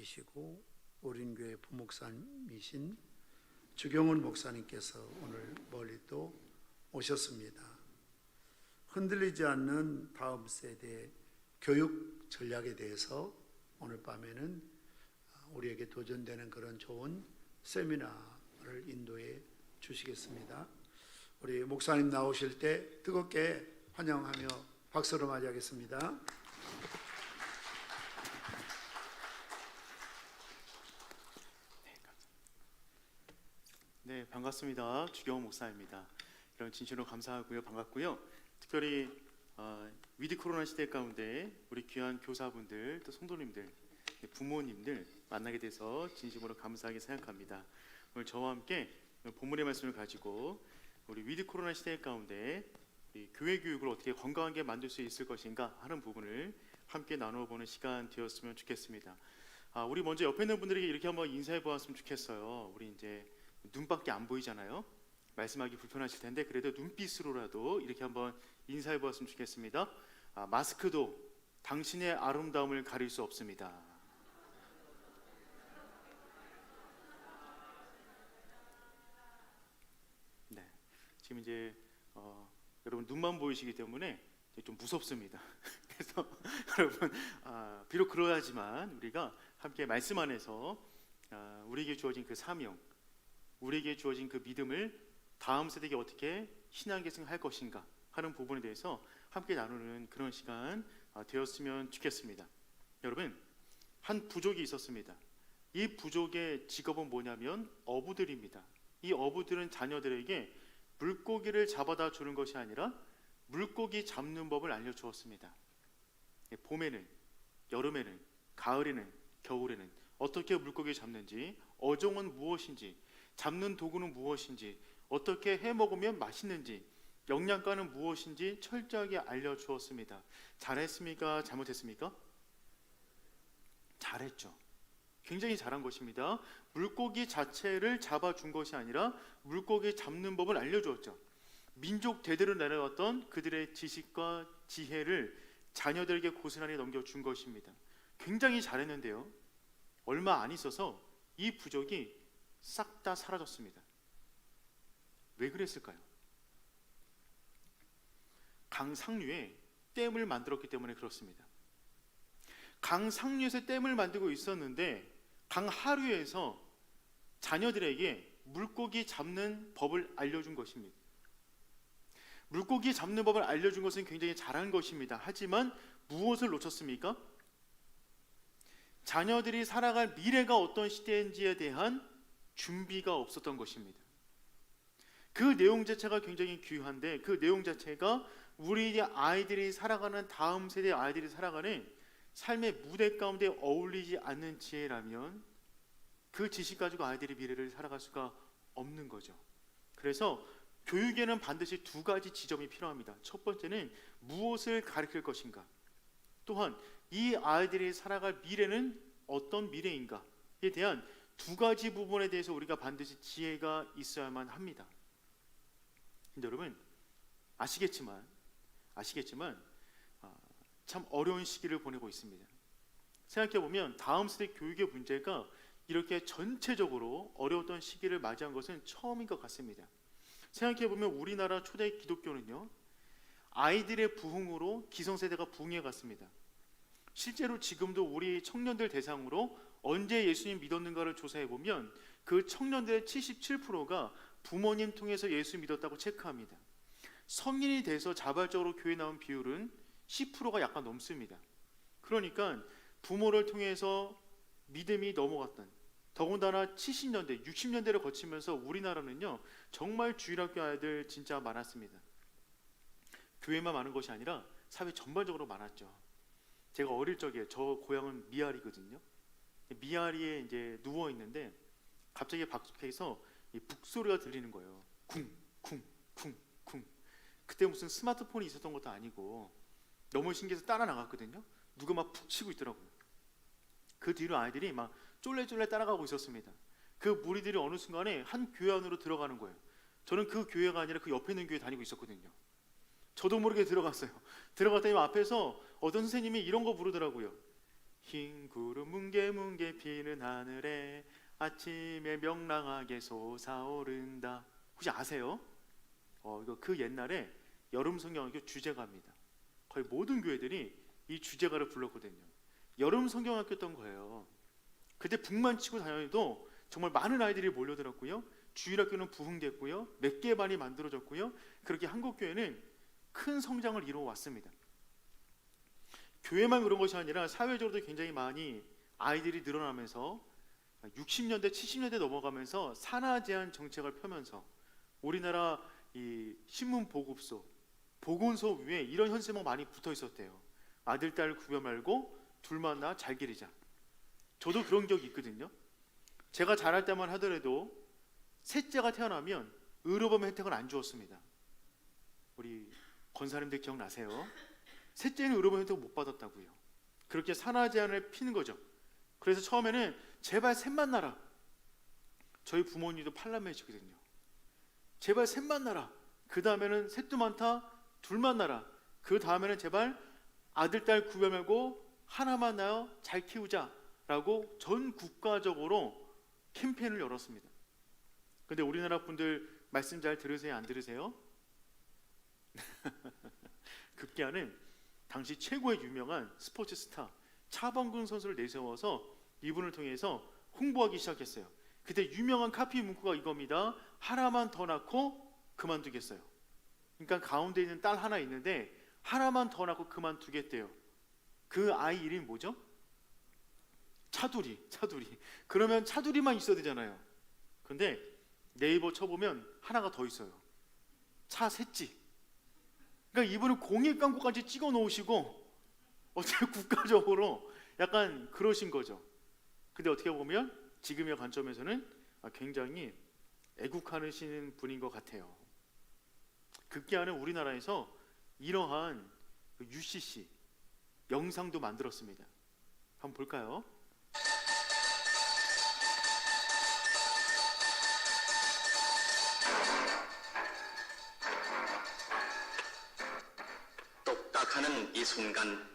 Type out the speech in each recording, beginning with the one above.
이시고 오린교회 부목사님이신 주경훈 목사님께서 오늘 멀리 또 오셨습니다. 흔들리지 않는 다음 세대 교육 전략에 대해서 오늘 밤에는 우리에게 도전되는 그런 좋은 세미나를 인도해 주시겠습니다. 우리 목사님 나오실 때 뜨겁게 환영하며 박수로 맞이하겠습니다. 네, 반갑습니다. 주경훈 목사입니다. 여러분 진심으로 감사하고요, 반갑고요. 특별히 위드 코로나 시대 가운데 우리 귀한 교사분들, 또 성도님들, 부모님들 만나게 돼서 진심으로 감사하게 생각합니다. 오늘 저와 함께 본문의 말씀을 가지고 우리 위드 코로나 시대 가운데 교회 교육을 어떻게 건강하게 만들 수 있을 것인가 하는 부분을 함께 나눠보는 시간 되었으면 좋겠습니다. 우리 먼저 옆에 있는 분들에게 이렇게 한번 인사해 보았으면 좋겠어요. 우리 이제 눈밖에 안 보이잖아요. 말씀하기 불편하실 텐데 그래도 눈빛으로라도 이렇게 한번 인사해 보았으면 좋겠습니다. 마스크도 당신의 아름다움을 가릴 수 없습니다. 네, 지금 이제 여러분 눈만 보이시기 때문에 좀 무섭습니다. 그래서 여러분 비록 그러하지만 우리가 함께 말씀 안에서 우리에게 주어진 그 사명, 우리에게 주어진 그 믿음을 다음 세대에게 어떻게 신앙 계승할 것인가 하는 부분에 대해서 함께 나누는 그런 시간 되었으면 좋겠습니다. 여러분, 한 부족이 있었습니다. 이 부족의 직업은 뭐냐면 어부들입니다. 이 어부들은 자녀들에게 물고기를 잡아다 주는 것이 아니라 물고기 잡는 법을 알려주었습니다. 봄에는, 여름에는, 가을에는, 겨울에는 어떻게 물고기 잡는지, 어종은 무엇인지, 잡는 도구는 무엇인지, 어떻게 해 먹으면 맛있는지, 영양가는 무엇인지 철저하게 알려주었습니다. 잘했습니까? 잘못했습니까? 잘했죠. 굉장히 잘한 것입니다. 물고기 자체를 잡아준 것이 아니라 물고기 잡는 법을 알려주었죠. 민족 대대로 내려왔던 그들의 지식과 지혜를 자녀들에게 고스란히 넘겨준 것입니다. 굉장히 잘했는데요, 얼마 안 있어서 이 부족이 싹 다 사라졌습니다. 왜 그랬을까요? 강 상류에 댐을 만들었기 때문에 그렇습니다. 강 상류에서 댐을 만들고 있었는데 강 하류에서 자녀들에게 물고기 잡는 법을 알려준 것입니다. 물고기 잡는 법을 알려준 것은 굉장히 잘한 것입니다. 하지만 무엇을 놓쳤습니까? 자녀들이 살아갈 미래가 어떤 시대인지에 대한 준비가 없었던 것입니다. 그 내용 자체가 굉장히 귀한데 그 내용 자체가 우리 아이들이 살아가는, 다음 세대 아이들이 살아가는 삶의 무대 가운데 어울리지 않는 지혜라면 그 지식 가지고 아이들이 미래를 살아갈 수가 없는 거죠. 그래서 교육에는 반드시 두 가지 지점이 필요합니다. 첫 번째는 무엇을 가르칠 것인가, 또한 이 아이들이 살아갈 미래는 어떤 미래인가에 대한 두 가지 부분에 대해서 우리가 반드시 지혜가 있어야만 합니다. 근데 여러분 아시겠지만 참 어려운 시기를 보내고 있습니다. 생각해보면 다음 세대 교육의 문제가 이렇게 전체적으로 어려웠던 시기를 맞이한 것은 처음인 것 같습니다. 생각해보면 우리나라 초대 기독교는요, 아이들의 부흥으로 기성세대가 부흥해 갔습니다. 실제로 지금도 우리 청년들 대상으로 언제 예수님 믿었는가를 조사해보면 그 청년들의 77%가 부모님 통해서 예수 믿었다고 체크합니다. 성인이 돼서 자발적으로 교회 나온 비율은 10%가 약간 넘습니다. 그러니까 부모를 통해서 믿음이 넘어갔던, 더군다나 70년대, 60년대를 거치면서 우리나라는요 정말 주일학교 아이들 진짜 많았습니다. 교회만 많은 것이 아니라 사회 전반적으로 많았죠. 제가 어릴 적에, 저 고향은 미아리거든요. 미아리에 이제 누워 있는데 갑자기 밖에서 북소리가 들리는 거예요. 쿵쿵쿵쿵. 그때 무슨 스마트폰이 있었던 것도 아니고 너무 신기해서 따라 나갔거든요. 누가 막 푹 치고 있더라고요. 그 뒤로 아이들이 막 쫄래쫄래 따라가고 있었습니다. 그 무리들이 어느 순간에 한 교회 안으로 들어가는 거예요. 저는 그 교회가 아니라 그 옆에 있는 교회 다니고 있었거든요. 저도 모르게 들어갔어요. 들어갔더니 앞에서 어떤 선생님이 이런 거 부르더라고요. 흰 구름 뭉게뭉게 피는 하늘에 아침에 명랑하게 솟아오른다. 혹시 아세요? 이거 그 옛날에 여름 성경학교 주제가입니다. 거의 모든 교회들이 이 주제가를 불렀거든요. 여름 성경학교였던 거예요. 그때 북만 치고 다녀도 정말 많은 아이들이 몰려들었고요. 주일학교는 부흥됐고요. 몇 개 반이 만들어졌고요. 그렇게 한국교회는 큰 성장을 이루어 왔습니다. 교회만 그런 것이 아니라 사회적으로도 굉장히 많이 아이들이 늘어나면서 60년대, 70년대 넘어가면서 산하 제한 정책을 펴면서 우리나라 이 신문 보급소, 보건소 위에 이런 현수막 많이 붙어 있었대요. 아들, 딸 구별 말고 둘만 낳아 잘 기르자. 저도 그런 기억이 있거든요. 제가 자랄 때만 하더라도 셋째가 태어나면 의료보험 혜택을 안 주었습니다. 우리 권사님들 기억나세요? 셋째는 의료보험 혜택을 못 받았다고요. 그렇게 산하 제한을 피는 거죠. 그래서 처음에는 제발 셋만 낳아라. 저희 부모님도 팔남매시거든요. 제발 셋만 낳아라. 그 다음에는 셋도 많다, 둘만 낳아라. 그 다음에는 제발 아들, 딸 구별 말고 하나만 낳아 잘 키우자 라고 전 국가적으로 캠페인을 열었습니다. 근데 우리나라 분들 말씀 잘 들으세요? 안 들으세요? 급기야는 당시 최고의 유명한 스포츠 스타 차범근 선수를 내세워서 이분을 통해서 홍보하기 시작했어요. 그때 유명한 카피 문구가 이겁니다. 하나만 더 낳고 그만두겠어요. 그러니까 가운데 있는 딸 하나 있는데 하나만 더 낳고 그만두겠대요. 그 아이 이름이 뭐죠? 차두리. 그러면 차두리만 있어야 되잖아요. 근데 네이버 쳐보면 하나가 더 있어요. 차셋지. 그러니까 이분은 공익 광고까지 찍어 놓으시고 어떻게 국가적으로 약간 그러신 거죠. 근데 어떻게 보면 지금의 관점에서는 굉장히 애국하시는 분인 것 같아요. 급기야는 우리나라에서 이러한 UCC 영상도 만들었습니다. 한번 볼까요? 똑딱하는 이 순간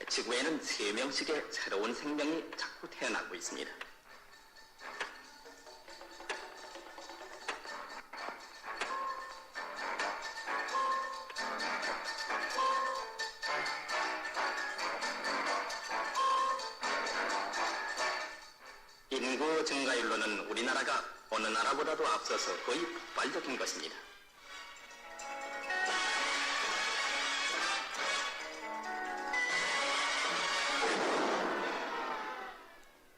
지구에는 3명씩의 새로운 생명이 자꾸 태어나고 있습니다. 인구 증가율로는 우리나라가 어느 나라보다도 앞서서 거의 폭발적인 것입니다.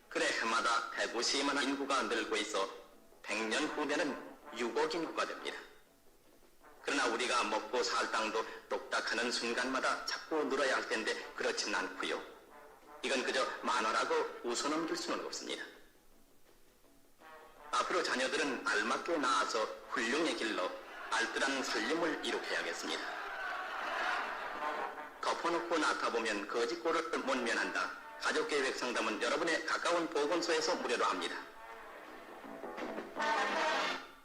그래 해마다 150만 인구가 늘고 있어 100년 후면은 6억 인구가 됩니다. 그러나 우리가 먹고 살 땅도 똑딱하는 순간마다 자꾸 늘어야 할 텐데 그렇진 않고요. 이건 그저 만화라고 웃어넘길 수는 없습니다. 앞으로 자녀들은 알맞게 낳아서 훌륭의 길로 알뜰한 살림을 이룩해야겠습니다. 덮어놓고 낳다보면 거짓골을 못 면한다. 가족계획 상담은 여러분의 가까운 보건소에서 무료로 합니다.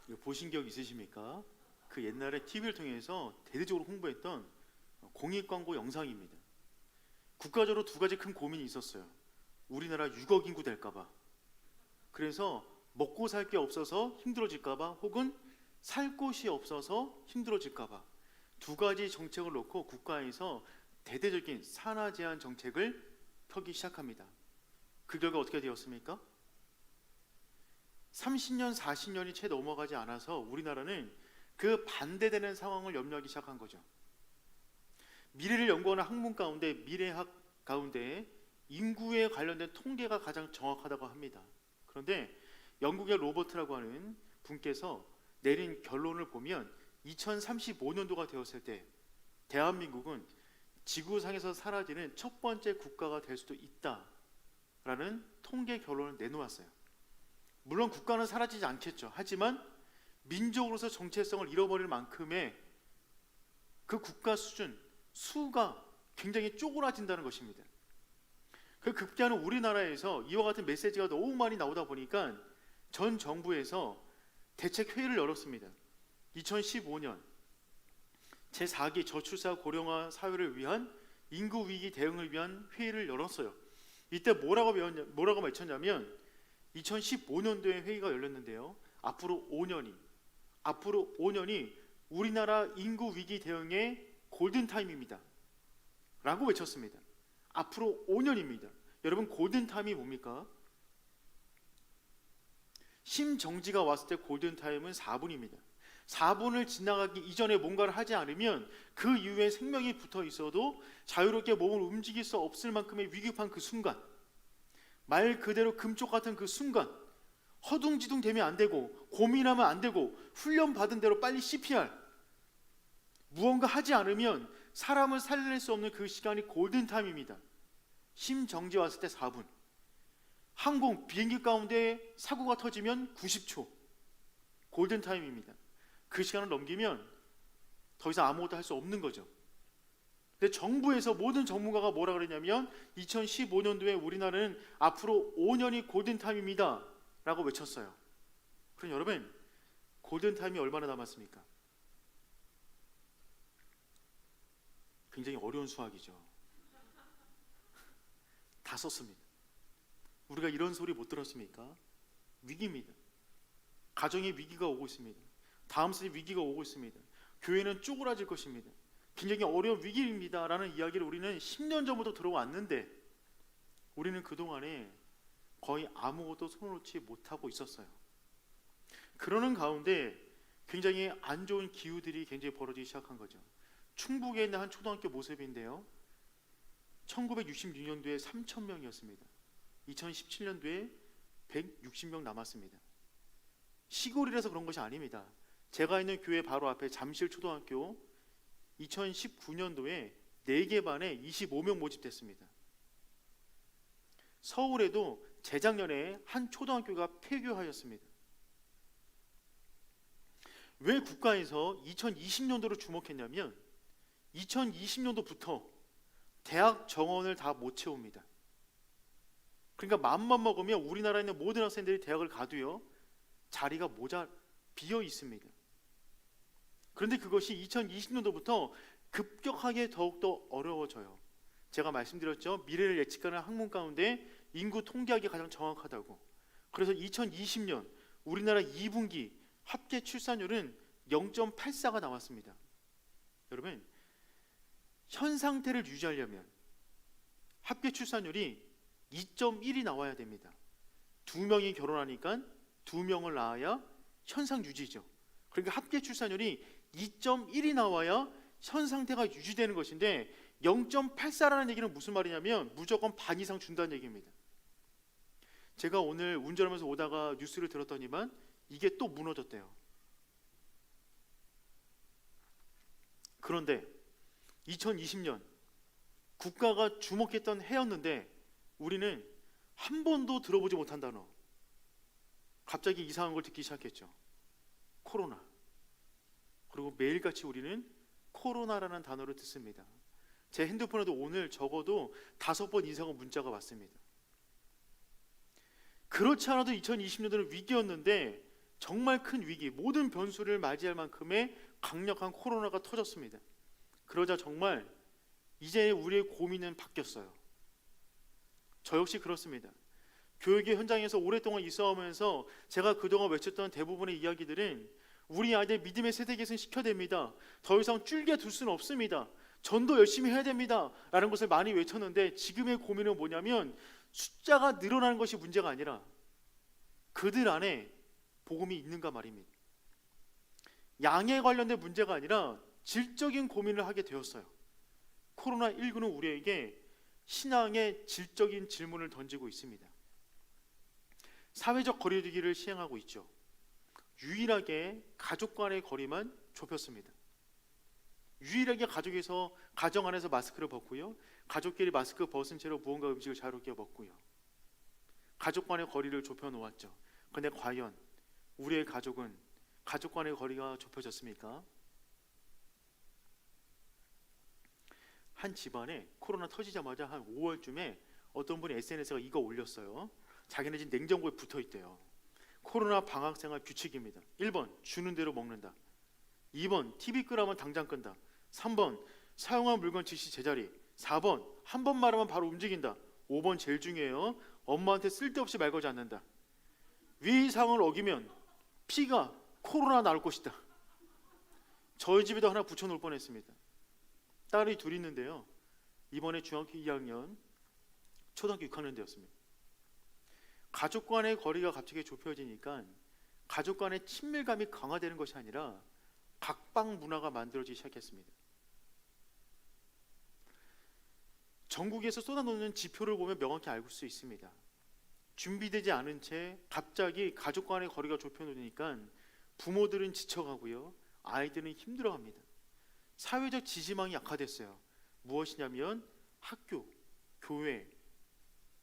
이거 보신 기억 있으십니까? 그 옛날에 TV를 통해서 대대적으로 홍보했던 공익광고 영상입니다. 국가적으로 두 가지 큰 고민이 있었어요. 우리나라 6억 인구 될까봐, 그래서 먹고 살 게 없어서 힘들어질까봐, 혹은 살 곳이 없어서 힘들어질까봐 두 가지 정책을 놓고 국가에서 대대적인 산하 제한 정책을 펴기 시작합니다. 그 결과 어떻게 되었습니까? 30년, 40년이 채 넘어가지 않아서 우리나라는 그 반대되는 상황을 염려하기 시작한 거죠. 미래를 연구하는 학문 가운데, 미래학 가운데 인구에 관련된 통계가 가장 정확하다고 합니다. 그런데 영국의 로버트라고 하는 분께서 내린 결론을 보면 2035년도가 되었을 때 대한민국은 지구상에서 사라지는 첫 번째 국가가 될 수도 있다라는 통계 결론을 내놓았어요. 물론 국가는 사라지지 않겠죠. 하지만 민족으로서 정체성을 잃어버릴 만큼의 그 국가 수준, 수가 굉장히 쪼그라진다는 것입니다. 그 급기야는 우리나라에서 이와 같은 메시지가 너무 많이 나오다 보니까 전 정부에서 대책 회의를 열었습니다. 2015년 제4기 저출산 고령화 사회를 위한 인구 위기 대응을 위한 회의를 열었어요. 이때 뭐라고 외쳤냐면 2015년도에 회의가 열렸는데요. 앞으로 5년이 우리나라 인구 위기 대응의 골든 타임입니다. 라고 외쳤습니다. 앞으로 5년입니다. 여러분 골든 타임이 뭡니까? 심정지가 왔을 때 골든 타임은 4분입니다. 4분을 지나가기 이전에 뭔가를 하지 않으면 그 이후에 생명이 붙어 있어도 자유롭게 몸을 움직일 수 없을 만큼의 위급한 그 순간, 말 그대로 금쪽 같은 그 순간, 허둥지둥 되면 안 되고 고민하면 안 되고 훈련 받은 대로 빨리 CPR, 무언가 하지 않으면 사람을 살릴 수 없는 그 시간이 골든 타임입니다. 심정지 왔을 때 4분. 항공 비행기 가운데 사고가 터지면 90초 골든 타임입니다. 그 시간을 넘기면 더 이상 아무것도 할 수 없는 거죠. 근데 정부에서 모든 전문가가 뭐라 그랬냐면 2015년도에 우리나라는 앞으로 5년이 골든 타임입니다 라고 외쳤어요. 그럼 여러분 골든 타임이 얼마나 남았습니까? 굉장히 어려운 수학이죠. 다 썼습니다. 우리가 이런 소리 못 들었습니까? 위기입니다. 가정의 위기가 오고 있습니다. 다음 세대 위기가 오고 있습니다. 교회는 쪼그라질 것입니다. 굉장히 어려운 위기입니다 라는 이야기를 우리는 10년 전부터 들어왔는데 우리는 그동안에 거의 아무것도 손을 놓지 못하고 있었어요. 그러는 가운데 굉장히 안 좋은 기후들이 굉장히 벌어지기 시작한 거죠. 충북에 있는 한 초등학교 모습인데요. 1966년도에 3,000명이었습니다. 2017년도에 160명 남았습니다. 시골이라서 그런 것이 아닙니다. 제가 있는 교회 바로 앞에 잠실초등학교 2019년도에 4개 반에 25명 모집됐습니다. 서울에도 재작년에 한 초등학교가 폐교하였습니다. 왜 국가에서 2020년도를 주목했냐면 2020년도부터 대학 정원을 다 못 채웁니다. 그러니까 맘만 먹으면 우리나라에 있는 모든 학생들이 대학을 가도요 자리가 비어 있습니다. 그런데 그것이 2020년도부터 급격하게 더욱더 어려워져요. 제가 말씀드렸죠. 미래를 예측하는 학문 가운데 인구 통계학이 가장 정확하다고. 그래서 2020년 우리나라 2분기 합계 출산율은 0.84가 나왔습니다. 여러분 현 상태를 유지하려면 합계 출산율이 2.1이 나와야 됩니다. 2명이 결혼하니까 2명을 낳아야 현상 유지죠. 그러니까 합계 출산율이 2.1이 나와야 현 상태가 유지되는 것인데 0.84라는 얘기는 무슨 말이냐면 무조건 반 이상 준다는 얘기입니다. 제가 오늘 운전하면서 오다가 뉴스를 들었더니만 이게 또 무너졌대요. 그런데 2020년 국가가 주목했던 해였는데 우리는 한 번도 들어보지 못한 단어, 갑자기 이상한 걸 듣기 시작했죠. 코로나. 그리고 매일같이 우리는 코로나라는 단어를 듣습니다. 제 핸드폰에도 오늘 적어도 5번 이상의 문자가 왔습니다. 그렇지 않아도 2020년도는 위기였는데 정말 큰 위기, 모든 변수를 맞이할 만큼의 강력한 코로나가 터졌습니다. 그러자 정말 이제 우리의 고민은 바뀌었어요. 저 역시 그렇습니다. 교육의 현장에서 오랫동안 있어오면서 제가 그동안 외쳤던 대부분의 이야기들은 우리 아이들 믿음의 세대 계승 시켜야 됩니다. 더 이상 줄게 둘 수는 없습니다. 전도 열심히 해야 됩니다 라는 것을 많이 외쳤는데 지금의 고민은 뭐냐면 숫자가 늘어나는 것이 문제가 아니라 그들 안에 복음이 있는가 말입니다. 양에 관련된 문제가 아니라 질적인 고민을 하게 되었어요. 코로나19는 우리에게 신앙의 질적인 질문을 던지고 있습니다. 사회적 거리두기를 시행하고 있죠. 유일하게 가족 간의 거리만 좁혔습니다. 유일하게 가정 안에서 마스크를 벗고요. 가족끼리 마스크 벗은 채로 무언가 음식을 자유롭게 먹고요. 가족 간의 거리를 좁혀 놓았죠. 그런데 과연 우리의 가족은 가족 간의 거리가 좁혀졌습니까? 한 집안에 코로나 터지자마자 한 5월쯤에 어떤 분이 SNS가 이거 올렸어요. 자기네 집 냉장고에 붙어 있대요. 코로나 방학생활 규칙입니다. 1번 주는 대로 먹는다. 2번 TV 끄라면 당장 끈다. 3번 사용한 물건 즉시 제자리. 4번 한 번 말하면 바로 움직인다. 5번 제일 중요해요. 엄마한테 쓸데없이 말 걸지 않는다. 위상을 어기면 피가 코로나 나올 것이다. 저희 집에도 하나 붙여놓을 뻔했습니다. 딸이 둘 있는데요. 이번에 중학교 2학년, 초등학교 6학년 되었습니다. 가족 간의 거리가 갑자기 좁혀지니까 가족 간의 친밀감이 강화되는 것이 아니라 각방 문화가 만들어지기 시작했습니다. 전국에서 쏟아놓는 지표를 보면 명확히 알 수 있습니다. 준비되지 않은 채 갑자기 가족 간의 거리가 좁혀놓으니까 부모들은 지쳐가고요. 아이들은 힘들어합니다. 사회적 지지망이 약화됐어요. 무엇이냐면 학교, 교회,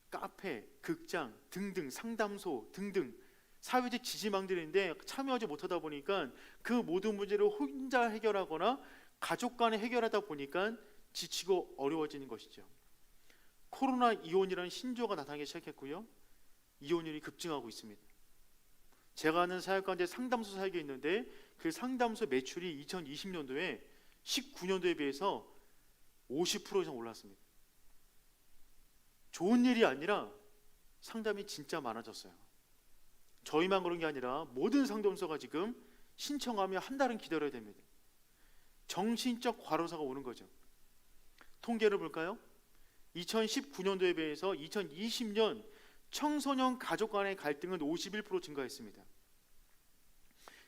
카페, 극장 등등, 상담소 등등 사회적 지지망들인데 참여하지 못하다 보니까 그 모든 문제를 혼자 해결하거나 가족 간에 해결하다 보니까 지치고 어려워지는 것이죠. 코로나 이혼이라는 신조어가 나타나기 시작했고요. 이혼율이 급증하고 있습니다. 제가 아는 사역가인데 상담소 사역이 있는데 그 상담소 매출이 2020년도에 19년도에 비해서 50% 이상 올랐습니다. 좋은 일이 아니라 상담이 진짜 많아졌어요. 저희만 그런 게 아니라 모든 상담소가 지금 신청하면 한 달은 기다려야 됩니다. 정신적 과로사가 오는 거죠. 통계를 볼까요? 2019년도에 비해서 2020년 청소년 가족 간의 갈등은 51% 증가했습니다.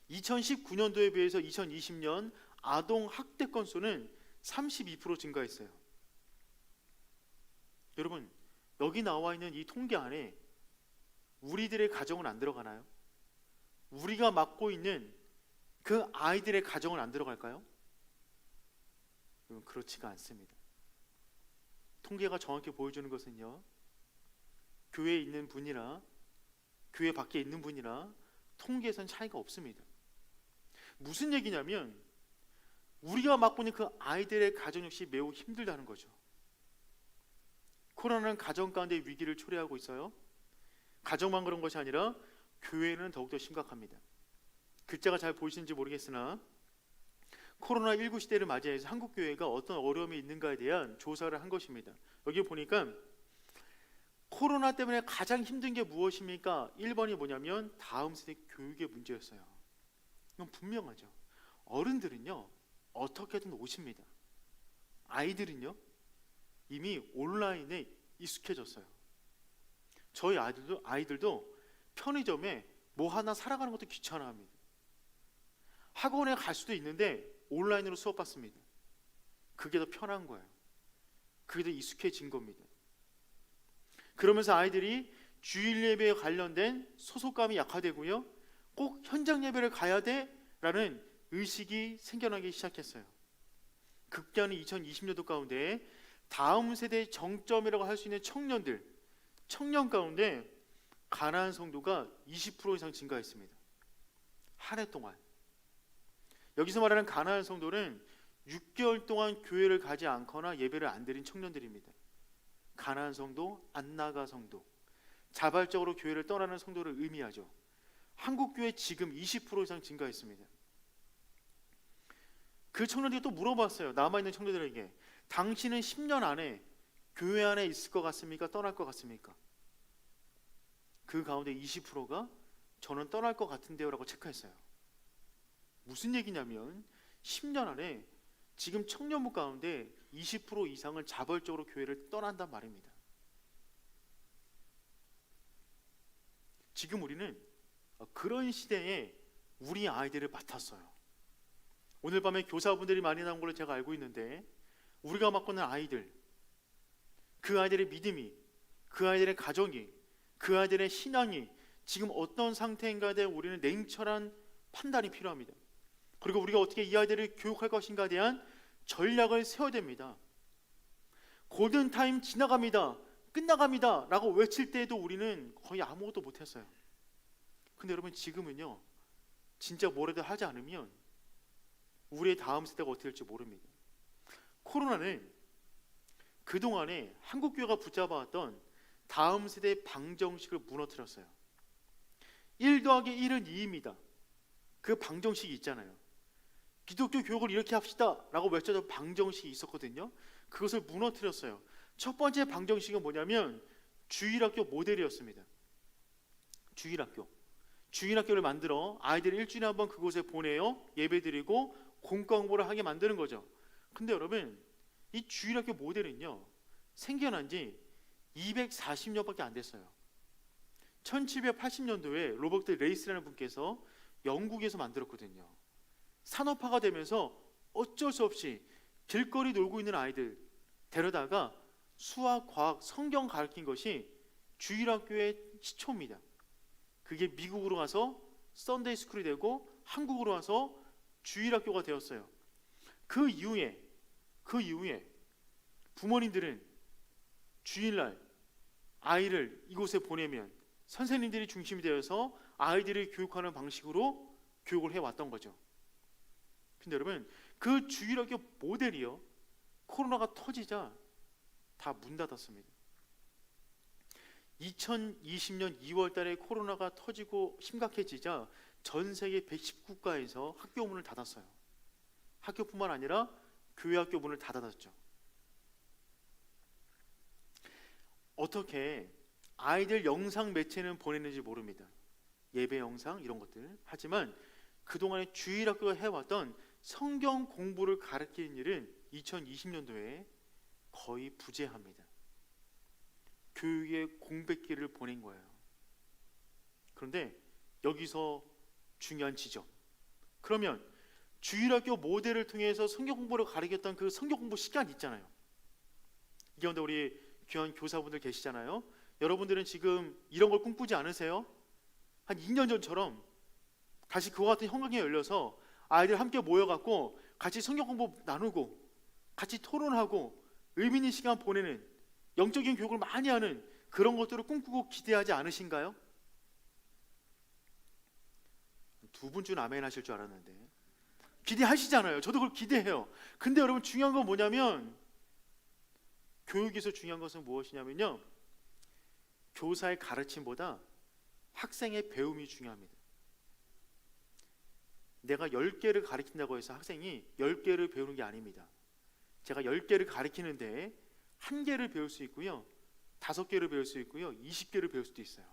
2019년도에 비해서 2020년 아동 학대 건수는 32% 증가했어요. 여러분, 여기 나와 있는 이 통계 안에 우리들의 가정은 안 들어가나요? 우리가 맡고 있는 그 아이들의 가정은 안 들어갈까요? 여러분, 그렇지가 않습니다. 통계가 정확히 보여주는 것은요, 교회에 있는 분이나 교회 밖에 있는 분이나 통계에선 차이가 없습니다. 무슨 얘기냐면 우리가 맡고 있는 그 아이들의 가정 역시 매우 힘들다는 거죠. 코로나는 가정 가운데 위기를 초래하고 있어요. 가정만 그런 것이 아니라 교회는 더욱더 심각합니다. 글자가 잘 보이시는지 모르겠으나 코로나19 시대를 맞이해서 한국교회가 어떤 어려움이 있는가에 대한 조사를 한 것입니다. 여기 보니까 코로나 때문에 가장 힘든 게 무엇입니까? 1번이 뭐냐면 다음 세대 교육의 문제였어요. 이건 분명하죠. 어른들은요 어떻게든 오십니다. 아이들은요 이미 온라인에 익숙해졌어요. 저희 아이들도 편의점에 뭐 하나 사러 가는 것도 귀찮아합니다. 학원에 갈 수도 있는데 온라인으로 수업 받습니다. 그게 더 편한 거예요. 그게 더 익숙해진 겁니다. 그러면서 아이들이 주일 예배에 관련된 소속감이 약화되고요. 꼭 현장 예배를 가야 돼라는 의식이 생겨나기 시작했어요. 급기야는 2020년도 가운데 다음 세대의 정점이라고 할 수 있는 청년 가운데 가나안 성도가 20% 이상 증가했습니다. 한 해 동안. 여기서 말하는 가나안 성도는 6개월 동안 교회를 가지 않거나 예배를 안 드린 청년들입니다. 가나안 성도, 안나가 성도, 자발적으로 교회를 떠나는 성도를 의미하죠. 한국 교회 지금 20% 이상 증가했습니다. 그 청년들이 또 물어봤어요. 남아있는 청년들에게 당신은 10년 안에 교회 안에 있을 것 같습니까? 떠날 것 같습니까? 그 가운데 20%가 저는 떠날 것 같은데요 라고 체크했어요. 무슨 얘기냐면 10년 안에 지금 청년부 가운데 20% 이상은 자발적으로 교회를 떠난단 말입니다. 지금 우리는 그런 시대에 우리 아이들을 맡았어요. 오늘 밤에 교사분들이 많이 나온 걸로 제가 알고 있는데 우리가 맡고 있는 아이들, 그 아이들의 믿음이, 그 아이들의 가정이, 그 아이들의 신앙이 지금 어떤 상태인가에 대한 우리는 냉철한 판단이 필요합니다. 그리고 우리가 어떻게 이 아이들을 교육할 것인가에 대한 전략을 세워야 됩니다. 골든타임 지나갑니다, 끝나갑니다 라고 외칠 때에도 우리는 거의 아무것도 못했어요. 근데 여러분 지금은요 진짜 뭐라도 하지 않으면 우리의 다음 세대가 어떻게 될지 모릅니다. 코로나는 그동안에 한국교회가 붙잡아왔던 다음 세대의 방정식을 무너뜨렸어요. 1 더하기 1은 2입니다. 그 방정식이 있잖아요. 기독교 교육을 이렇게 합시다 라고 외쳐던 방정식이 있었거든요. 그것을 무너뜨렸어요. 첫 번째 방정식은 뭐냐면 주일학교 모델이었습니다. 주일학교를 만들어 아이들을 일주일에 한 번 그곳에 보내요. 예배드리고 공과 공부를 하게 만드는 거죠. 근데 여러분, 이 주일학교 모델은요, 생겨난 지 240년밖에 안 됐어요. 1780년도에 로버트 레이스라는 분께서 영국에서 만들었거든요. 산업화가 되면서 어쩔 수 없이 길거리 놀고 있는 아이들 데려다가 수학, 과학, 성경 가르친 것이 주일학교의 시초입니다. 그게 미국으로 가서 썬데이 스쿨이 되고 한국으로 와서 주일학교가 되었어요. 그 이후에 부모님들은 주일날 아이를 이곳에 보내면 선생님들이 중심이 되어서 아이들을 교육하는 방식으로 교육을 해왔던 거죠. 근데 여러분, 그 주일학교 모델이요, 코로나가 터지자 다 문 닫았습니다. 2020년 2월 달에 코로나가 터지고 심각해지자 전 세계 110국가에서 학교 문을 닫았어요. 학교뿐만 아니라 교회 학교 문을 다 닫았죠. 어떻게 아이들 영상 매체는 보냈는지 모릅니다. 예배 영상 이런 것들. 하지만 그동안에 주일학교가 해왔던 성경 공부를 가르치는 일은 2020년도에 거의 부재합니다. 교육의 공백기를 보낸 거예요. 그런데 여기서 중요한 지점. 그러면 주일학교 모델을 통해서 성경 공부를 가르쳤던 그 성경 공부 시간 있잖아요. 이 가운데 우리 귀한 교사분들 계시잖아요. 여러분들은 지금 이런 걸 꿈꾸지 않으세요? 한 2년 전처럼 다시 그와 같은 환경이 열려서 아이들 함께 모여갖고 같이 성경 공부 나누고 같이 토론하고 의미 있는 시간 보내는 영적인 교육을 많이 하는 그런 것들을 꿈꾸고 기대하지 않으신가요? 두 분 중 아멘 하실 줄 알았는데 기대하시잖아요. 저도 그걸 기대해요. 근데 여러분, 중요한 건 뭐냐면, 교육에서 중요한 것은 무엇이냐면요, 교사의 가르침보다 학생의 배움이 중요합니다. 내가 10개를 가르친다고 해서 학생이 10개를 배우는 게 아닙니다. 제가 10개를 가르치는데 1개를 배울 수 있고요, 5개를 배울 수 있고요, 20개를 배울 수도 있어요.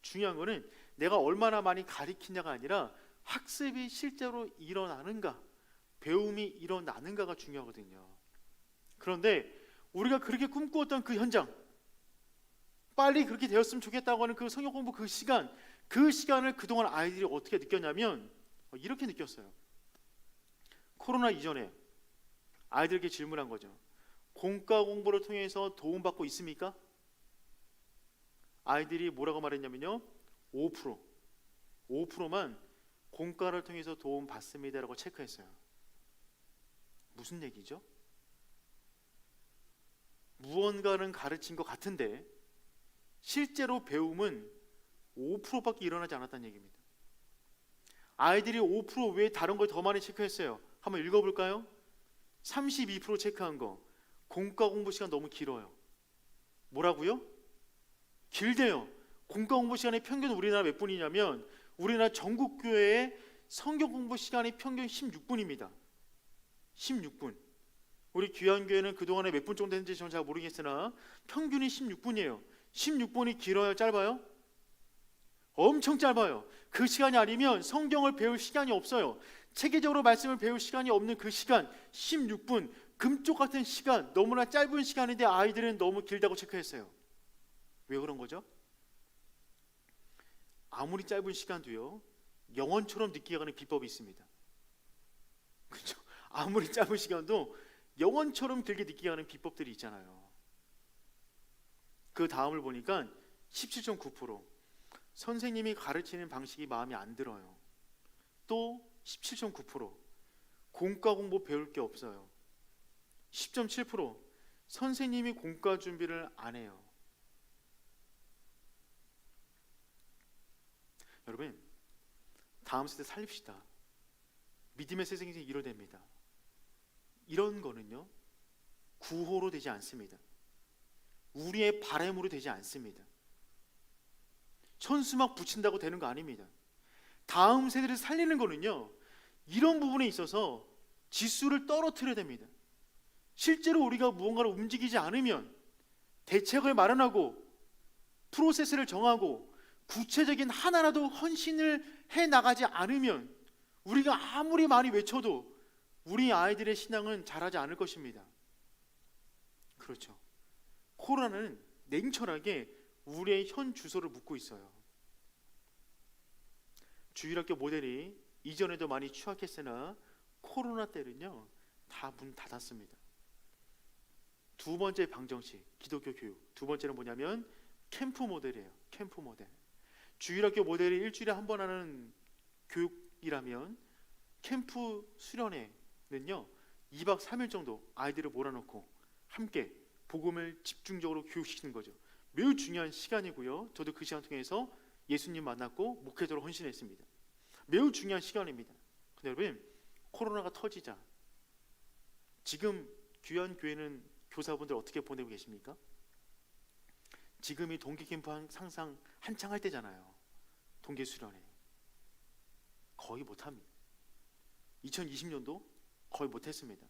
중요한 거는 내가 얼마나 많이 가르치냐가 아니라 학습이 실제로 일어나는가, 배움이 일어나는가가 중요하거든요. 그런데 우리가 그렇게 꿈꾸었던 그 현장, 빨리 그렇게 되었으면 좋겠다고 하는 그 성경 공부 그 시간을 그동안 아이들이 어떻게 느꼈냐면 이렇게 느꼈어요. 코로나 이전에 아이들에게 질문한 거죠. 공과 공부를 통해서 도움받고 있습니까? 아이들이 뭐라고 말했냐면요, 5%만 공과를 통해서 도움 받습니다라고 체크했어요. 무슨 얘기죠? 무언가는 가르친 것 같은데 실제로 배움은 5%밖에 일어나지 않았다는 얘기입니다. 아이들이 5% 외에 다른 걸 더 많이 체크했어요. 한번 읽어볼까요? 32% 체크한 거, 공과 공부 시간 너무 길어요. 뭐라고요? 길대요. 공과 공부 시간의 평균 우리나라 몇 분이냐면, 우리나라 전국 교회의 성경 공부 시간이 평균 16분입니다. 16분. 우리 귀한교회는 그동안에 몇 분 정도 했는지 저는 잘 모르겠으나 평균이 16분이에요. 16분이 길어요, 짧아요? 엄청 짧아요. 그 시간이 아니면 성경을 배울 시간이 없어요. 체계적으로 말씀을 배울 시간이 없는 그 시간, 16분, 금쪽 같은 시간, 너무나 짧은 시간인데 아이들은 너무 길다고 체크했어요. 왜 그런 거죠? 아무리 짧은 시간도요, 영원처럼 느끼게 가는 비법이 있습니다. 그렇죠? 아무리 짧은 시간도 영원처럼 길게 느끼게 하는 비법들이 있잖아요. 그 다음을 보니까 17.9%, 선생님이 가르치는 방식이 마음에 안 들어요. 또 17.9%, 공과 공부 배울 게 없어요. 10.7%, 선생님이 공과 준비를 안 해요. 여러분, 다음 세대 살립시다. 믿음의 세상이 이뤄냅니다. 이런 거는요, 구호로 되지 않습니다. 우리의 바램으로 되지 않습니다. 천수막 붙인다고 되는 거 아닙니다. 다음 세대를 살리는 거는요, 이런 부분에 있어서 지수를 떨어뜨려야 됩니다. 실제로 우리가 무언가를 움직이지 않으면, 대책을 마련하고 프로세스를 정하고 구체적인 하나라도 헌신을 해 나가지 않으면 우리가 아무리 많이 외쳐도 우리 아이들의 신앙은 자라지 않을 것입니다. 그렇죠. 코로나는 냉철하게 우리의 현 주소를 묻고 있어요. 주일학교 모델이 이전에도 많이 추악했으나 코로나 때는요 다 문 닫았습니다. 두 번째 방정식, 기독교 교육. 두 번째는 뭐냐면 캠프 모델이에요. 캠프 모델. 주일학교 모델이 일주일에 한 번 하는 교육이라면 캠프 수련회는요 2박 3일 정도 아이들을 몰아넣고 함께 복음을 집중적으로 교육시키는 거죠. 매우 중요한 시간이고요. 저도 그 시간 통해서 예수님 만났고 목회자로 헌신했습니다. 매우 중요한 시간입니다. 근데 여러분, 코로나가 터지자 지금 귀한 교회는 교사분들 어떻게 보내고 계십니까? 지금이 동기 캠프 항상 한창 할 때잖아요. 동기 수련회 거의 못합니다. 2020년도 거의 못했습니다.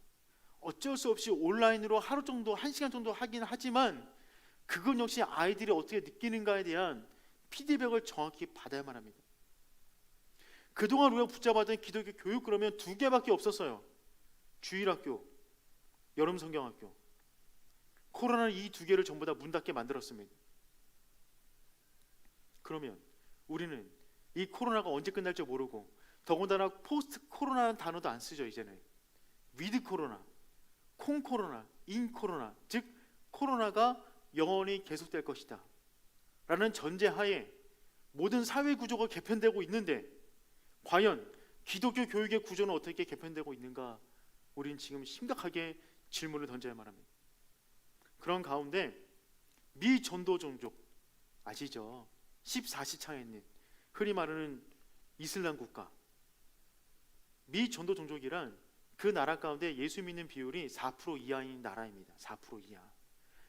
어쩔 수 없이 온라인으로 하루 정도, 1시간 정도 하긴 하지만 그건 역시 아이들이 어떻게 느끼는가에 대한 피드백을 정확히 받아야만 합니다. 그동안 우리가 붙잡았던 기독교 교육 그러면 두 개밖에 없었어요. 주일학교, 여름 성경학교. 코로나는 이 두 개를 전부 다 문 닫게 만들었습니다. 그러면 우리는 이 코로나가 언제 끝날지 모르고, 더군다나 포스트 코로나라는 단어도 안 쓰죠. 이제는 위드 코로나, 콩 코로나, 인 코로나, 즉 코로나가 영원히 계속될 것이다 라는 전제하에 모든 사회 구조가 개편되고 있는데, 과연 기독교 교육의 구조는 어떻게 개편되고 있는가, 우리는 지금 심각하게 질문을 던져야만 합니다. 그런 가운데 미 전도 종족 아시죠? 14시 창에 있는 흔히 말하는 이슬람 국가, 미 전도 종족이란 그 나라 가운데 예수 믿는 비율이 4% 이하인 나라입니다. 4% 이하.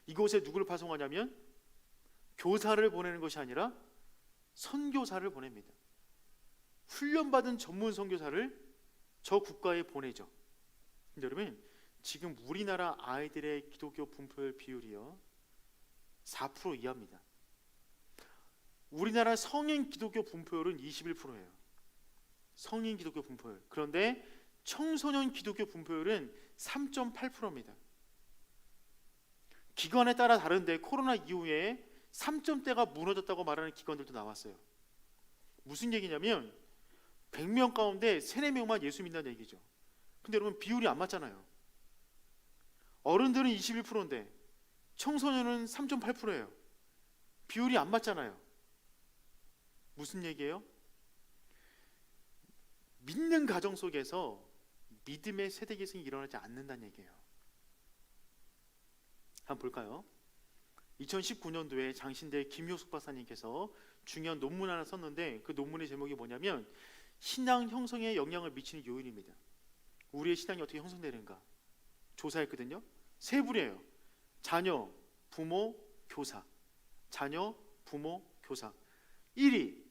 이곳에 누구를 파송하냐면 교사를 보내는 것이 아니라 선교사를 보냅니다. 훈련받은 전문 선교사를 저 국가에 보내죠. 근데 여러분, 지금 우리나라 아이들의 기독교 분포율 비율이요 4% 이하입니다. 우리나라 성인 기독교 분포율은 21%예요. 성인 기독교 분포율. 그런데 청소년 기독교 분포율은 3.8%입니다. 기관에 따라 다른데 코로나 이후에 3점대가 무너졌다고 말하는 기관들도 나왔어요. 무슨 얘기냐면 100명 가운데 3, 4명만 예수 믿는다는 얘기죠. 근데 여러분, 비율이 안 맞잖아요. 어른들은 21%인데 청소년은 3.8%예요. 비율이 안 맞잖아요. 무슨 얘기예요? 믿는 가정 속에서 믿음의 세대 계승이 일어나지 않는다는 얘기예요. 한번 볼까요? 2019년도에 장신대 김효숙 박사님께서 중요한 논문 하나 썼는데, 그 논문의 제목이 뭐냐면 신앙 형성에 영향을 미치는 요인입니다. 우리의 신앙이 어떻게 형성되는가 조사했거든요. 세 부류예요. 자녀, 부모, 교사. 자녀, 부모, 교사. 1위,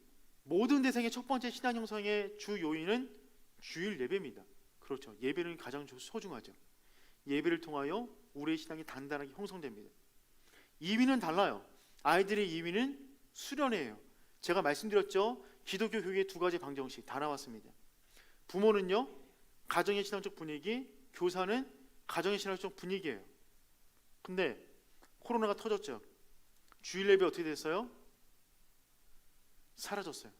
모든 대상의 첫 번째 신앙 형성의 주 요인은 주일 예배입니다. 그렇죠. 예배는 가장 소중하죠. 예배를 통하여 우리의 신앙이 단단하게 형성됩니다. 2위는 달라요. 아이들의 2위는 수련회예요. 제가 말씀드렸죠. 기독교 교육의 두 가지 방정식 다 나왔습니다. 부모는요, 가정의 신앙적 분위기, 교사는 가정의 신앙적 분위기예요. 근데 코로나가 터졌죠. 주일 예배 어떻게 됐어요? 사라졌어요.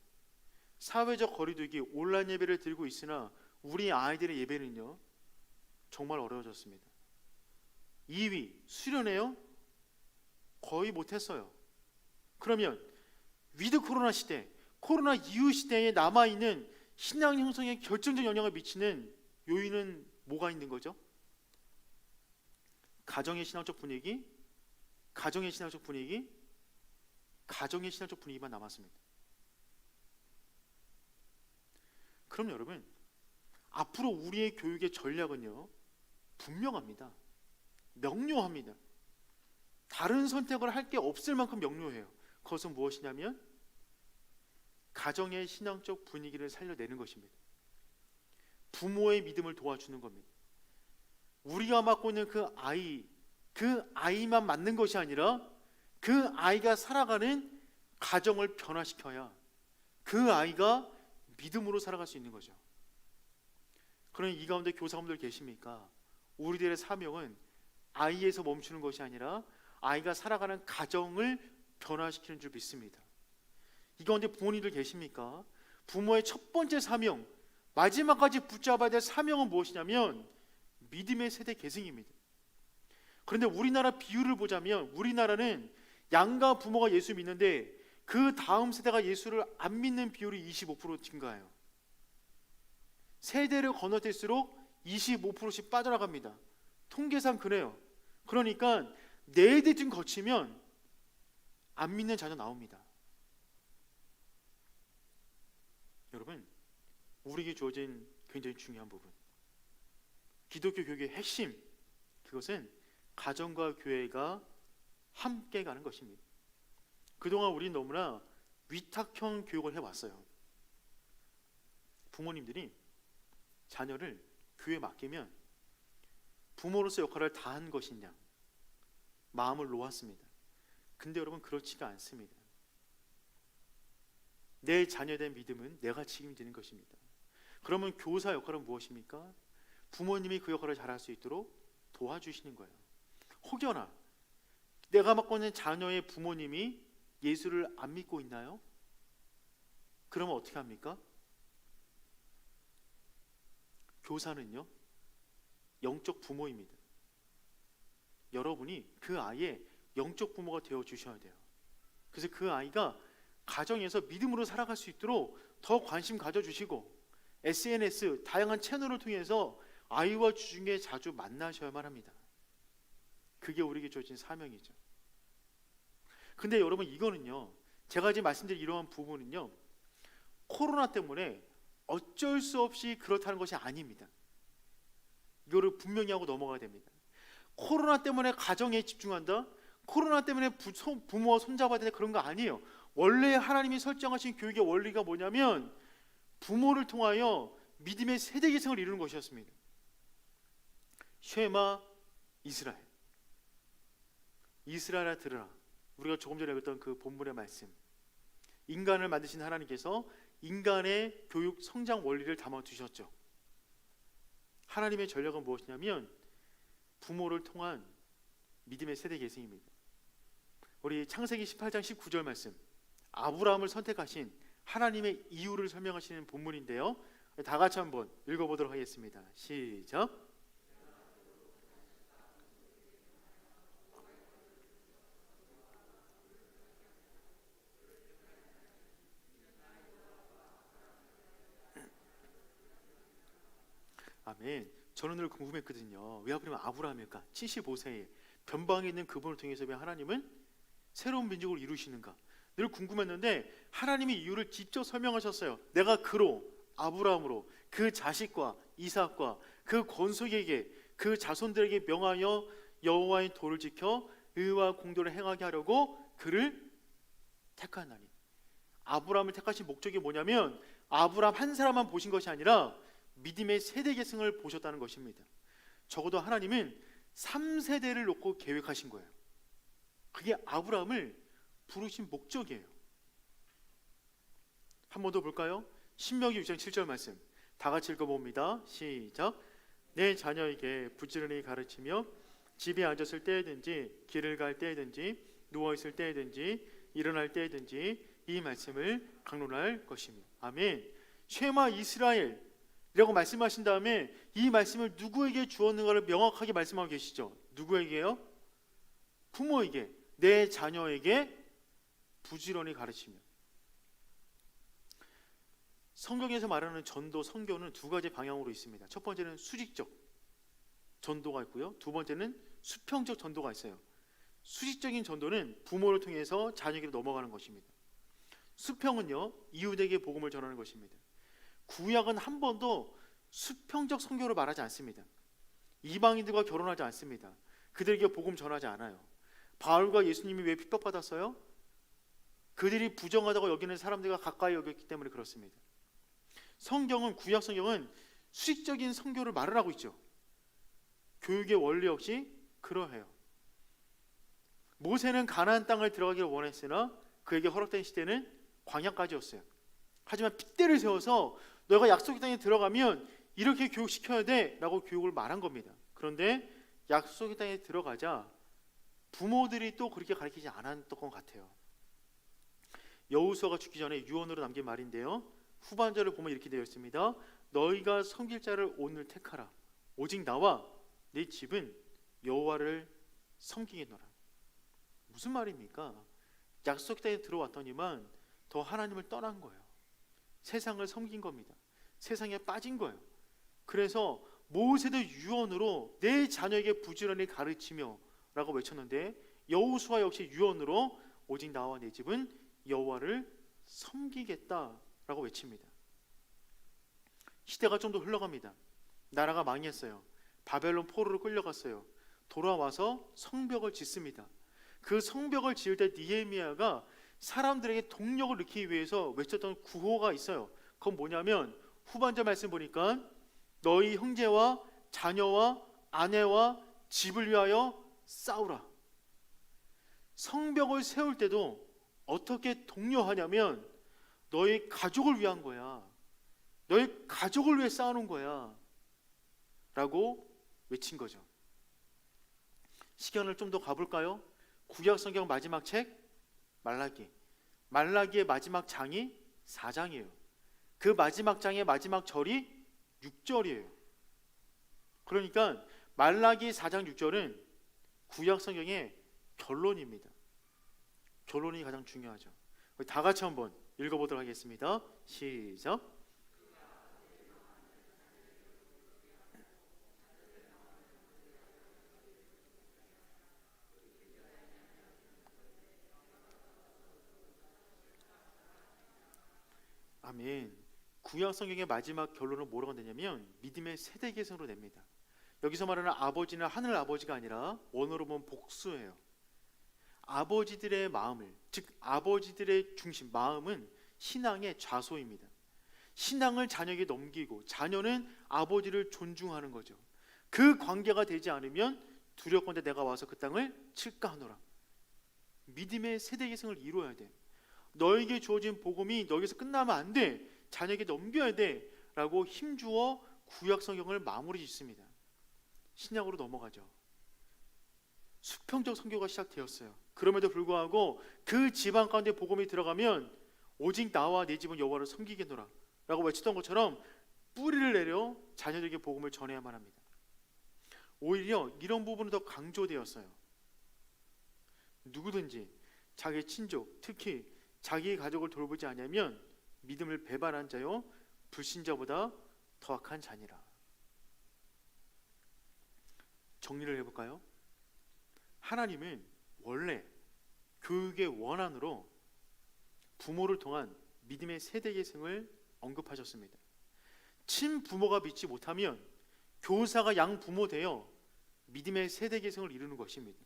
사회적 거리두기, 온라인 예배를 드리고 있으나 우리 아이들의 예배는요 정말 어려워졌습니다. 2위 수련회요? 거의 못했어요. 그러면 위드 코로나 시대, 코로나 이후 시대에 남아있는 신앙 형성에 결정적 영향을 미치는 요인은 뭐가 있는 거죠? 가정의 신앙적 분위기, 가정의 신앙적 분위기, 가정의 신앙적 분위기만 남았습니다. 그럼 여러분, 앞으로 우리의 교육의 전략은요 분명합니다. 명료합니다. 다른 선택을 할 게 없을 만큼 명료해요. 그것은 무엇이냐면 가정의 신앙적 분위기를 살려내는 것입니다. 부모의 믿음을 도와주는 겁니다. 우리가 맡고 있는 그 아이만 맞는 것이 아니라 그 아이가 살아가는 가정을 변화시켜야 그 아이가 믿음으로 살아갈 수 있는 거죠. 그러니 이 가운데 교사분들 계십니까? 우리들의 사명은 아이에서 멈추는 것이 아니라 아이가 살아가는 가정을 변화시키는 줄 믿습니다. 이 가운데 부모님들 계십니까? 부모의 첫 번째 사명, 마지막까지 붙잡아야 될 사명은 무엇이냐면 믿음의 세대 계승입니다. 그런데 우리나라 비율을 보자면 우리나라는 양가 부모가 예수 믿는데 그 다음 세대가 예수를 안 믿는 비율이 25% 증가해요. 세대를 건너뛸수록 25%씩 빠져나갑니다. 통계상 그래요. 그러니까 4대쯤 거치면 안 믿는 자녀 나옵니다. 여러분, 우리에게 주어진 굉장히 중요한 부분, 기독교 교육의 핵심, 그것은 가정과 교회가 함께 가는 것입니다. 그동안 우리는 너무나 위탁형 교육을 해왔어요. 부모님들이 자녀를 교회에 맡기면 부모로서 역할을 다한 것이냐 마음을 놓았습니다. 근데 여러분, 그렇지가 않습니다. 내 자녀에 대한 믿음은 내가 책임지는 것입니다. 그러면 교사 역할은 무엇입니까? 부모님이 그 역할을 잘할 수 있도록 도와주시는 거예요. 혹여나 내가 맡고 있는 자녀의 부모님이 예수를 안 믿고 있나요? 그러면 어떻게 합니까? 교사는요, 영적 부모입니다. 여러분이 그 아이의 영적 부모가 되어 주셔야 돼요. 그래서 그 아이가 가정에서 믿음으로 살아갈 수 있도록 더 관심 가져주시고 SNS, 다양한 채널을 통해서 아이와 주중에 자주 만나셔야만 합니다. 그게 우리에게 주어진 사명이죠. 근데 여러분, 이거는요, 제가 지금 말씀드린 이러한 부분은요, 코로나 때문에 어쩔 수 없이 그렇다는 것이 아닙니다. 이거를 분명히 하고 넘어가야 됩니다. 코로나 때문에 가정에 집중한다? 코로나 때문에 부모와 손잡아야 되는 그런 거 아니에요. 원래 하나님이 설정하신 교육의 원리가 뭐냐면 부모를 통하여 믿음의 세대 계승을 이루는 것이었습니다. 쉐마 이스라엘, 이스라엘아 들으라. 우리가 조금 전에 읽었던 그 본문의 말씀, 인간을 만드신 하나님께서 인간의 교육 성장 원리를 담아두셨죠. 하나님의 전략은 무엇이냐면 부모를 통한 믿음의 세대 계승입니다. 우리 창세기 18장 19절 말씀, 아브라함을 선택하신 하나님의 이유를 설명하시는 본문인데요, 다 같이 한번 읽어보도록 하겠습니다. 시작. 아멘. 저는 늘 궁금했거든요. 왜 하필이면 아브라함일까? 75세에 변방에 있는 그분을 통해서 왜 하나님은 새로운 민족을 이루시는가? 늘 궁금했는데 하나님이 이유를 직접 설명하셨어요. 내가 그로, 아브라함으로, 그 자식과 이삭과 그 권속에게, 그 자손들에게 명하여 여호와의 도를 지켜 의와 공도를 행하게 하려고 그를 택하나니. 아브라함을 택하신 목적이 뭐냐면 아브라함 한 사람만 보신 것이 아니라 믿음의 세대 계승을 보셨다는 것입니다. 적어도 하나님은 3세대를 놓고 계획하신 거예요. 그게 아브라함을 부르신 목적이에요. 한 번 더 볼까요? 신명기 6장 7절 말씀 다 같이 읽어봅니다. 시작. 내 자녀에게 부지런히 가르치며 집에 앉았을 때든지 길을 갈 때든지 누워있을 때든지 일어날 때든지 이 말씀을 강론할 것이며. 아멘. 쉐마 이스라엘 이라고 말씀하신 다음에 이 말씀을 누구에게 주었는가를 명확하게 말씀하고 계시죠. 누구에게요? 부모에게, 내 자녀에게 부지런히 가르치며. 성경에서 말하는 전도, 선교는 두 가지 방향으로 있습니다. 첫 번째는 수직적 전도가 있고요, 두 번째는 수평적 전도가 있어요. 수직적인 전도는 부모를 통해서 자녀에게 넘어가는 것입니다. 수평은요, 이웃에게 복음을 전하는 것입니다. 구약은 한 번도 수평적 선교를 말하지 않습니다. 이방인들과 결혼하지 않습니다. 그들에게 복음 전하지 않아요. 바울과 예수님이 왜 핍박받았어요? 그들이 부정하다고 여기는 사람들과 가까이 여겼기 때문에 그렇습니다. 성경은, 구약 성경은 수직적인 선교를 말을 하고 있죠. 교육의 원리 역시 그러해요. 모세는 가나안 땅을 들어가기를 원했으나 그에게 허락된 시대는 광야까지였어요. 하지만 핏대를 세워서 너가 약속의 땅에 들어가면 이렇게 교육시켜야 돼 라고 교육을 말한 겁니다. 그런데 약속의 땅에 들어가자 부모들이 또 그렇게 가르치지 않았던 것 같아요. 여호수아가 죽기 전에 유언으로 남긴 말인데요, 후반절을 보면 이렇게 되어 있습니다. 너희가 섬길 자를 오늘 택하라. 오직 나와 내 집은 여호와를 섬기겠노라. 무슨 말입니까? 약속 땅에 들어왔더니만 더 하나님을 떠난 거예요. 세상을 섬긴 겁니다. 세상에 빠진 거예요. 그래서 모세도 유언으로 내 자녀에게 부지런히 가르치며 라고 외쳤는데, 여호수아 역시 유언으로 오직 나와 내 집은 여호와를 섬기겠다라고 외칩니다. 시대가 좀 더 흘러갑니다. 나라가 망했어요. 바벨론 포로로 끌려갔어요. 돌아와서 성벽을 짓습니다. 그 성벽을 지을 때 느헤미야가 사람들에게 동력을 넣기 위해서 외쳤던 구호가 있어요. 그건 뭐냐면 후반절 말씀 보니까 너희 형제와 자녀와 아내와 집을 위하여 싸우라. 성벽을 세울 때도 어떻게 독려하냐면 너희 가족을 위한 거야. 너희 가족을 위해 싸우는 거야 라고 외친 거죠. 시간을 좀 더 가볼까요? 구약 성경 마지막 책 말라기. 말라기의 마지막 장이 4장이에요. 그 마지막 장의 마지막 절이 6절이에요. 그러니까 말라기 4장 6절은 구약 성경의 결론입니다. 결론이 가장 중요하죠. 다 같이 한번 읽어보도록 하겠습니다. 시작. 아멘. 구약 성경의 마지막 결론은 뭐라고 되냐면 믿음의 세대 계승으로 냅니다. 여기서 말하는 아버지는 하늘 아버지가 아니라 원어로 보면 복수예요. 아버지들의 마음을, 즉 아버지들의 중심, 마음은 신앙의 좌소입니다. 신앙을 자녀에게 넘기고 자녀는 아버지를 존중하는 거죠. 그 관계가 되지 않으면 두렵건대 내가 와서 그 땅을 칠까 하노라. 믿음의 세대 계승을 이루어야 돼. 너에게 주어진 복음이 너에게서 끝나면 안 돼. 자녀에게 넘겨야 돼 라고 힘주어 구약 성경을 마무리 짓습니다. 신약으로 넘어가죠. 수평적 선교가 시작되었어요. 그럼에도 불구하고 그 집안 가운데 복음이 들어가면 오직 나와 내 집은 여호와를 섬기겠노라 라고 외쳤던 것처럼 뿌리를 내려 자녀들에게 복음을 전해야만 합니다. 오히려 이런 부분은 더 강조되었어요. 누구든지 자기 친족, 특히 자기 가족을 돌보지 않으면 믿음을 배반한 자요 불신자보다 더 악한 자니라. 정리를 해볼까요? 하나님은 원래 교육의 원안으로 부모를 통한 믿음의 세대 계승을 언급하셨습니다. 친부모가 믿지 못하면 교사가 양부모 되어 믿음의 세대 계승을 이루는 것입니다.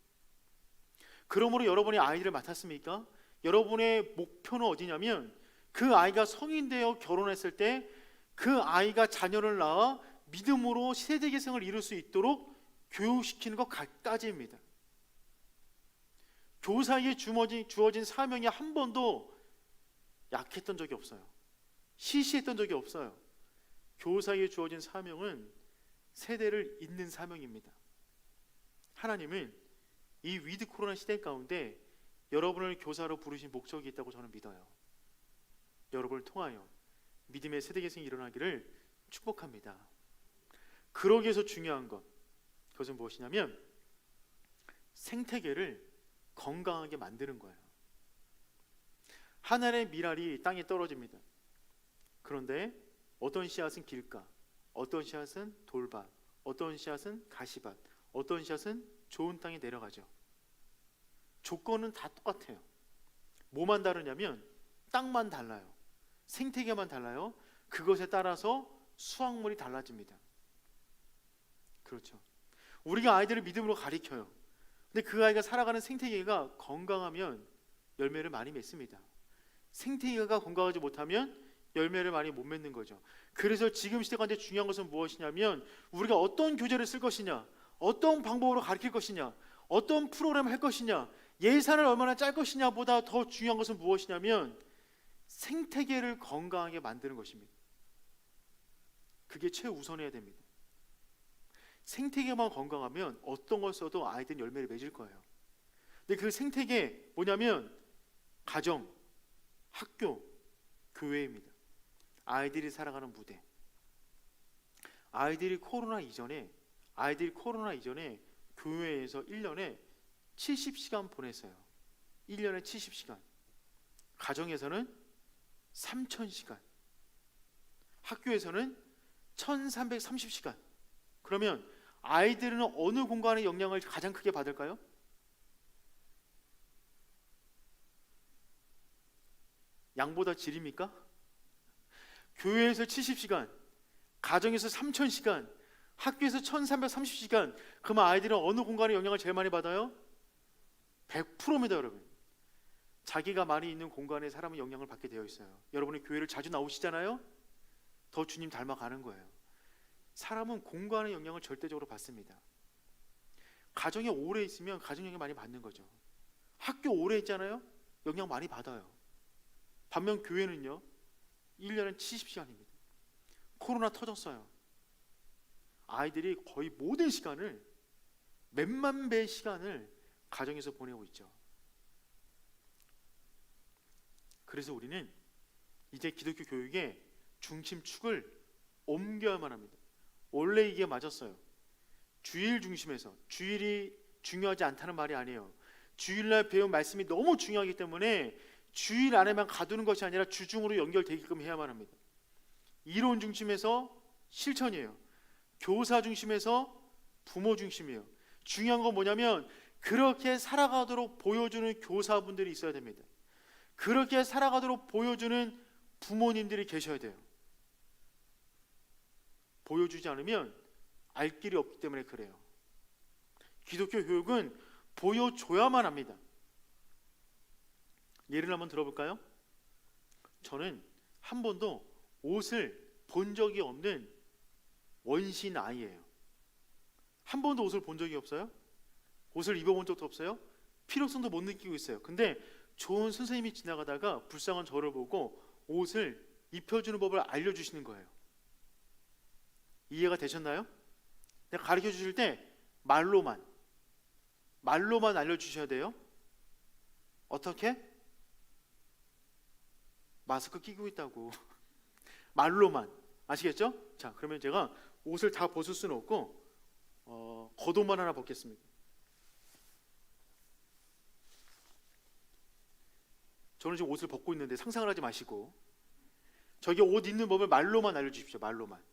그러므로 여러분이 아이들을 맡았습니까? 여러분의 목표는 어디냐면 그 아이가 성인 되어 결혼했을 때 그 아이가 자녀를 낳아 믿음으로 세대 계승을 이룰 수 있도록 교육시키는 것까지입니다. 교사에게 주어진 사명이 한 번도 약했던 적이 없어요. 시시했던 적이 없어요. 교사에게 주어진 사명은 세대를 잇는 사명입니다. 하나님은 이 위드 코로나 시대 가운데 여러분을 교사로 부르신 목적이 있다고 저는 믿어요. 여러분을 통하여 믿음의 세대 계승이 일어나기를 축복합니다. 그러기 위해서 중요한 것, 그것은 무엇이냐면 생태계를 건강하게 만드는 거예요. 하늘의 밀알이 땅에 떨어집니다. 그런데 어떤 씨앗은 길가, 어떤 씨앗은 돌밭, 어떤 씨앗은 가시밭, 어떤 씨앗은 좋은 땅에 내려가죠. 조건은 다 똑같아요. 뭐만 다르냐면 땅만 달라요. 생태계만 달라요. 그것에 따라서 수확물이 달라집니다. 그렇죠. 우리가 아이들을 믿음으로 가리켜요. 근데 그 아이가 살아가는 생태계가 건강하면 열매를 많이 맺습니다. 생태계가 건강하지 못하면 열매를 많이 못 맺는 거죠. 그래서 지금 시대 가운데 중요한 것은 무엇이냐면 우리가 어떤 교재를 쓸 것이냐, 어떤 방법으로 가르칠 것이냐, 어떤 프로그램을 할 것이냐, 예산을 얼마나 짤 것이냐보다 더 중요한 것은 무엇이냐면 생태계를 건강하게 만드는 것입니다. 그게 최우선해야 됩니다. 생태계만 건강하면 어떤 걸 써도 아이들은 열매를 맺을 거예요. 근데 그 생태계 뭐냐면 가정, 학교, 교회입니다. 아이들이 살아가는 무대. 아이들이 코로나 이전에 교회에서 1년에 70시간 보냈어요. 1년에 70시간. 가정에서는 3,000시간. 학교에서는 1,330시간. 그러면 아이들은 어느 공간의 영향을 가장 크게 받을까요? 양보다 질입니까? 교회에서 70시간, 가정에서 3,000시간, 학교에서 1,330시간. 그러면 아이들은 어느 공간의 영향을 제일 많이 받아요? 100%입니다, 여러분. 자기가 많이 있는 공간에 사람은 영향을 받게 되어 있어요. 여러분이 교회를 자주 나오시잖아요? 더 주님 닮아가는 거예요. 사람은 공간의 영향을 절대적으로 받습니다. 가정에 오래 있으면 가정 영향 많이 받는 거죠. 학교 오래 있잖아요? 영향 많이 받아요. 반면 교회는요, 1년에 70시간입니다. 코로나 터졌어요. 아이들이 거의 모든 시간을, 몇만 배의 시간을 가정에서 보내고 있죠. 그래서 우리는 이제 기독교 교육의 중심축을 옮겨야만 합니다. 원래 이게 맞았어요. 주일 중심에서, 주일이 중요하지 않다는 말이 아니에요. 주일날 배운 말씀이 너무 중요하기 때문에 주일 안에만 가두는 것이 아니라 주중으로 연결되게끔 해야만 합니다. 이론 중심에서 실천이에요. 교사 중심에서 부모 중심이에요. 중요한 건 뭐냐면 그렇게 살아가도록 보여주는 교사분들이 있어야 됩니다. 그렇게 살아가도록 보여주는 부모님들이 계셔야 돼요. 보여주지 않으면 알 길이 없기 때문에 그래요. 기독교 교육은 보여줘야만 합니다. 예를 한번 들어볼까요? 저는 한 번도 옷을 본 적이 없는 원신 아이예요. 한 번도 옷을 본 적이 없어요. 옷을 입어본 적도 없어요. 필요성도 못 느끼고 있어요. 근데 좋은 선생님이 지나가다가 불쌍한 저를 보고 옷을 입혀주는 법을 알려주시는 거예요. 이해가 되셨나요? 내가 가르쳐 주실 때 말로만 알려주셔야 돼요. 어떻게? 마스크 끼고 있다고. 말로만. 아시겠죠? 자, 그러면 제가 옷을 다 벗을 수는 없고 겉옷만 하나 벗겠습니다. 저는 지금 옷을 벗고 있는데 상상을 하지 마시고 저기 옷 입는 법을 말로만 알려주십시오. 말로만.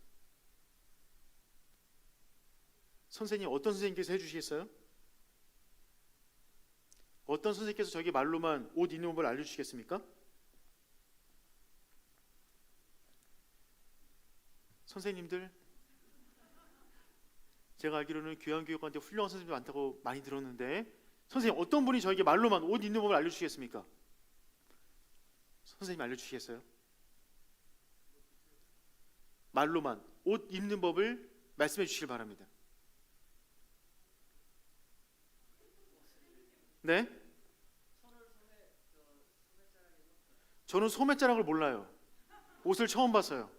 선생님, 어떤 선생님께서 해주시겠어요? 어떤 선생님께서 저기 말로만 옷 입는 법을 알려주시겠습니까? 선생님들, 제가 알기로는 교양교육관한테 훌륭한 선생님도 많다고 많이 들었는데 선생님, 어떤 분이 저에게 말로만 옷 입는 법을 알려주시겠습니까? 선생님 알려주시겠어요? 말로만 옷 입는 법을 말씀해 주시길 바랍니다. 네? 저는 소매자락을 몰라요. 옷을 처음 봤어요.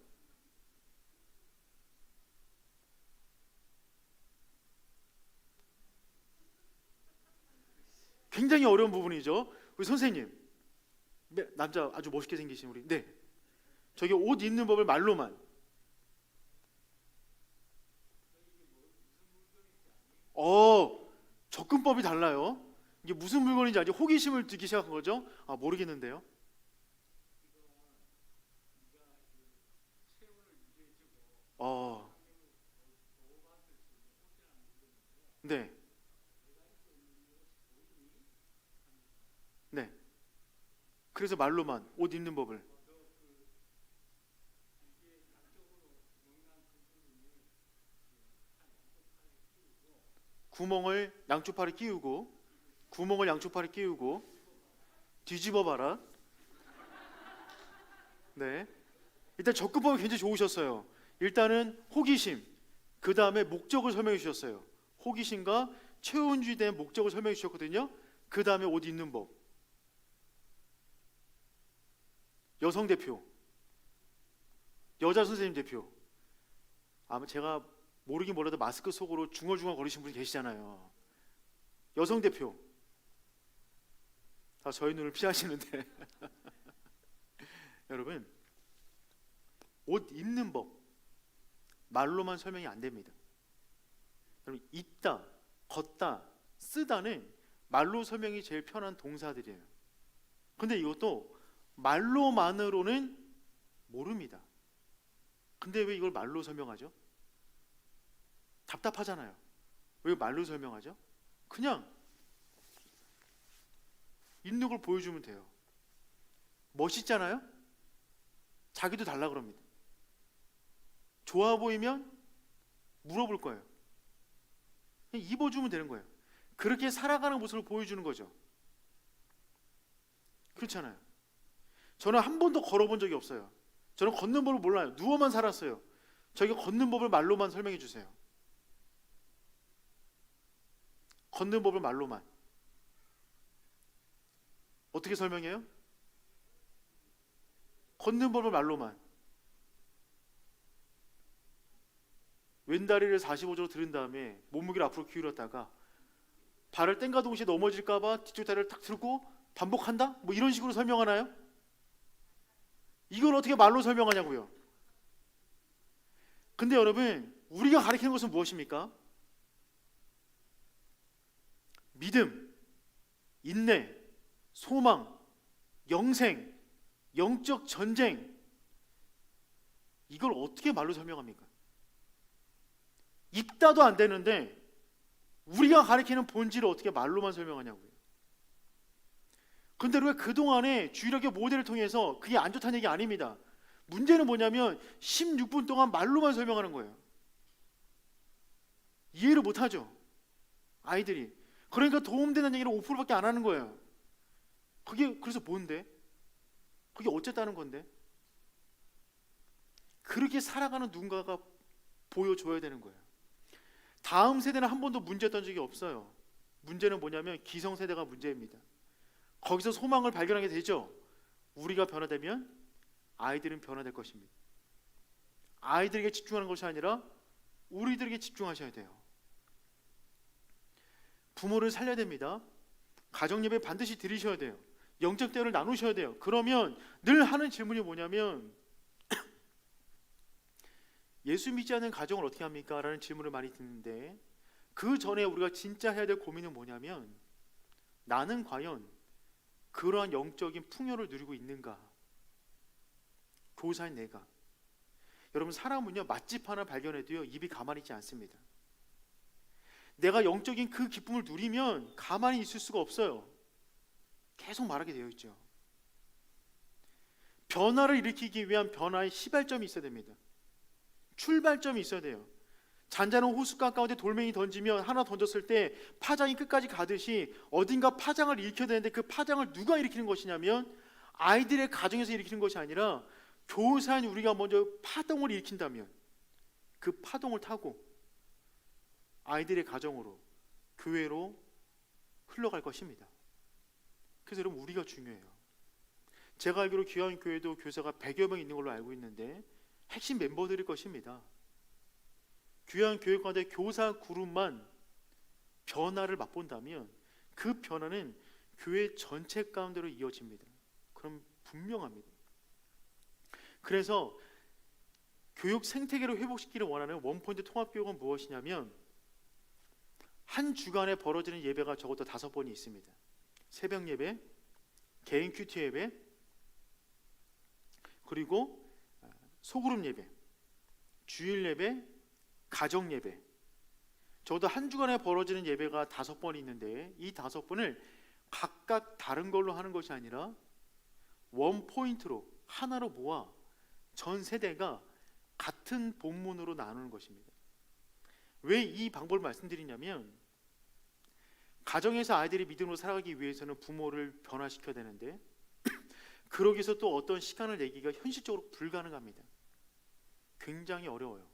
굉장히 어려운 부분이죠. 우리 선생님, 네, 남자 아주 멋있게 생기신 우리, 네, 저기 옷 입는 법을 말로만. 접근법이 달라요. 이게 무슨 물건인지 아직 호기심을 들기 시작한 거죠? 모르겠는데요. 네. 네. 그래서 말로만 옷 입는 법을. 양쪽 팔에 끼우고 뒤집어 봐라. 네. 일단 접근법이 굉장히 좋으셨어요. 일단은 호기심, 그 다음에 목적을 설명해 주셨어요. 호기심과 체온주의에 대한 목적을 설명해 주셨거든요. 그 다음에 옷 입는 법. 여성 대표, 여자 선생님 대표. 아마 제가 모르긴 몰라도 마스크 속으로 중얼중얼 거리신 분이 계시잖아요. 여성 대표. 다 저희 눈을 피하시는데 여러분, 옷 입는 법 말로만 설명이 안 됩니다. 여러분, 입다, 걷다, 쓰다는 말로 설명이 제일 편한 동사들이에요. 근데 이것도 말로만으로는 모릅니다. 근데 왜 이걸 말로 설명하죠? 답답하잖아요. 왜 말로 설명하죠? 그냥 있는 걸 보여주면 돼요. 멋있잖아요? 자기도 달라 그럽니다. 좋아 보이면 물어볼 거예요. 그냥 입어주면 되는 거예요. 그렇게 살아가는 모습을 보여주는 거죠. 그렇잖아요. 저는 한 번도 걸어본 적이 없어요. 저는 걷는 법을 몰라요. 누워만 살았어요. 저에게 걷는 법을 말로만 설명해 주세요. 걷는 법을 말로만. 어떻게 설명해요? 걷는 법을 말로만. 왼다리를 45도로 들은 다음에 몸무게를 앞으로 기울였다가 발을 땡과 동시에 넘어질까 봐 뒤쪽 다리를 탁 들고 반복한다? 뭐 이런 식으로 설명하나요? 이걸 어떻게 말로 설명하냐고요. 근데 여러분, 우리가 가리키는 것은 무엇입니까? 믿음, 인내, 소망, 영생, 영적 전쟁. 이걸 어떻게 말로 설명합니까? 읽다도 안 되는데 우리가 가리키는 본질을 어떻게 말로만 설명하냐고요. 근데 왜 그동안에 주일학교 모델을 통해서 그게 안 좋다는 얘기 아닙니다. 문제는 뭐냐면 16분 동안 말로만 설명하는 거예요. 이해를 못하죠, 아이들이. 그러니까 도움되는 얘기를 5%밖에 안 하는 거예요. 그게 그래서 뭔데? 그게 어쨌다는 건데? 그렇게 살아가는 누군가가 보여줘야 되는 거예요. 다음 세대는 한 번도 문제였던 적이 없어요. 문제는 뭐냐면 기성세대가 문제입니다. 거기서 소망을 발견하게 되죠. 우리가 변화되면 아이들은 변화될 것입니다. 아이들에게 집중하는 것이 아니라 우리들에게 집중하셔야 돼요. 부모를 살려야 됩니다. 가정예배 반드시 드리셔야 돼요. 영적 대화를 나누셔야 돼요. 그러면 늘 하는 질문이 뭐냐면 예수 믿지 않는 가정을 어떻게 합니까? 라는 질문을 많이 듣는데, 그 전에 우리가 진짜 해야 될 고민은 뭐냐면 나는 과연 그러한 영적인 풍요를 누리고 있는가? 교사인 내가. 여러분, 사람은요, 맛집 하나 발견해도요 입이 가만히 있지 않습니다. 내가 영적인 그 기쁨을 누리면 가만히 있을 수가 없어요. 계속 말하게 되어 있죠. 변화를 일으키기 위한 변화의 시발점이 있어야 됩니다. 출발점이 있어야 돼요. 잔잔한 호숫가 가운데 돌멩이 던지면 하나 던졌을 때 파장이 끝까지 가듯이 어딘가 파장을 일으켜야 되는데, 그 파장을 누가 일으키는 것이냐면 아이들의 가정에서 일으키는 것이 아니라 교사인 우리가 먼저 파동을 일으킨다면 그 파동을 타고 아이들의 가정으로, 교회로 흘러갈 것입니다. 그래서 여러분, 우리가 중요해요. 제가 알기로 귀한 교회도 교사가 100여 명 있는 걸로 알고 있는데 핵심 멤버들일 것입니다. 귀한 교회 가운데 교사 그룹만 변화를 맛본다면 그 변화는 교회 전체 가운데로 이어집니다. 그럼 분명합니다. 그래서 교육 생태계를 회복시키기를 원하는 원포인트 통합교육은 무엇이냐면, 한 주간에 벌어지는 예배가 적어도 5번이 있습니다. 새벽 예배, 개인 큐티 예배, 그리고 소그룹 예배, 주일 예배, 가정 예배. 적어도 한 주간에 벌어지는 예배가 5번이 있는데, 이 5번을 각각 다른 걸로 하는 것이 아니라 원포인트로 하나로 모아 전 세대가 같은 본문으로 나누는 것입니다. 왜 이 방법을 말씀드리냐면, 가정에서 아이들이 믿음으로 살아가기 위해서는 부모를 변화시켜야 되는데 그러기 위해서 또 어떤 시간을 내기가 현실적으로 불가능합니다. 굉장히 어려워요.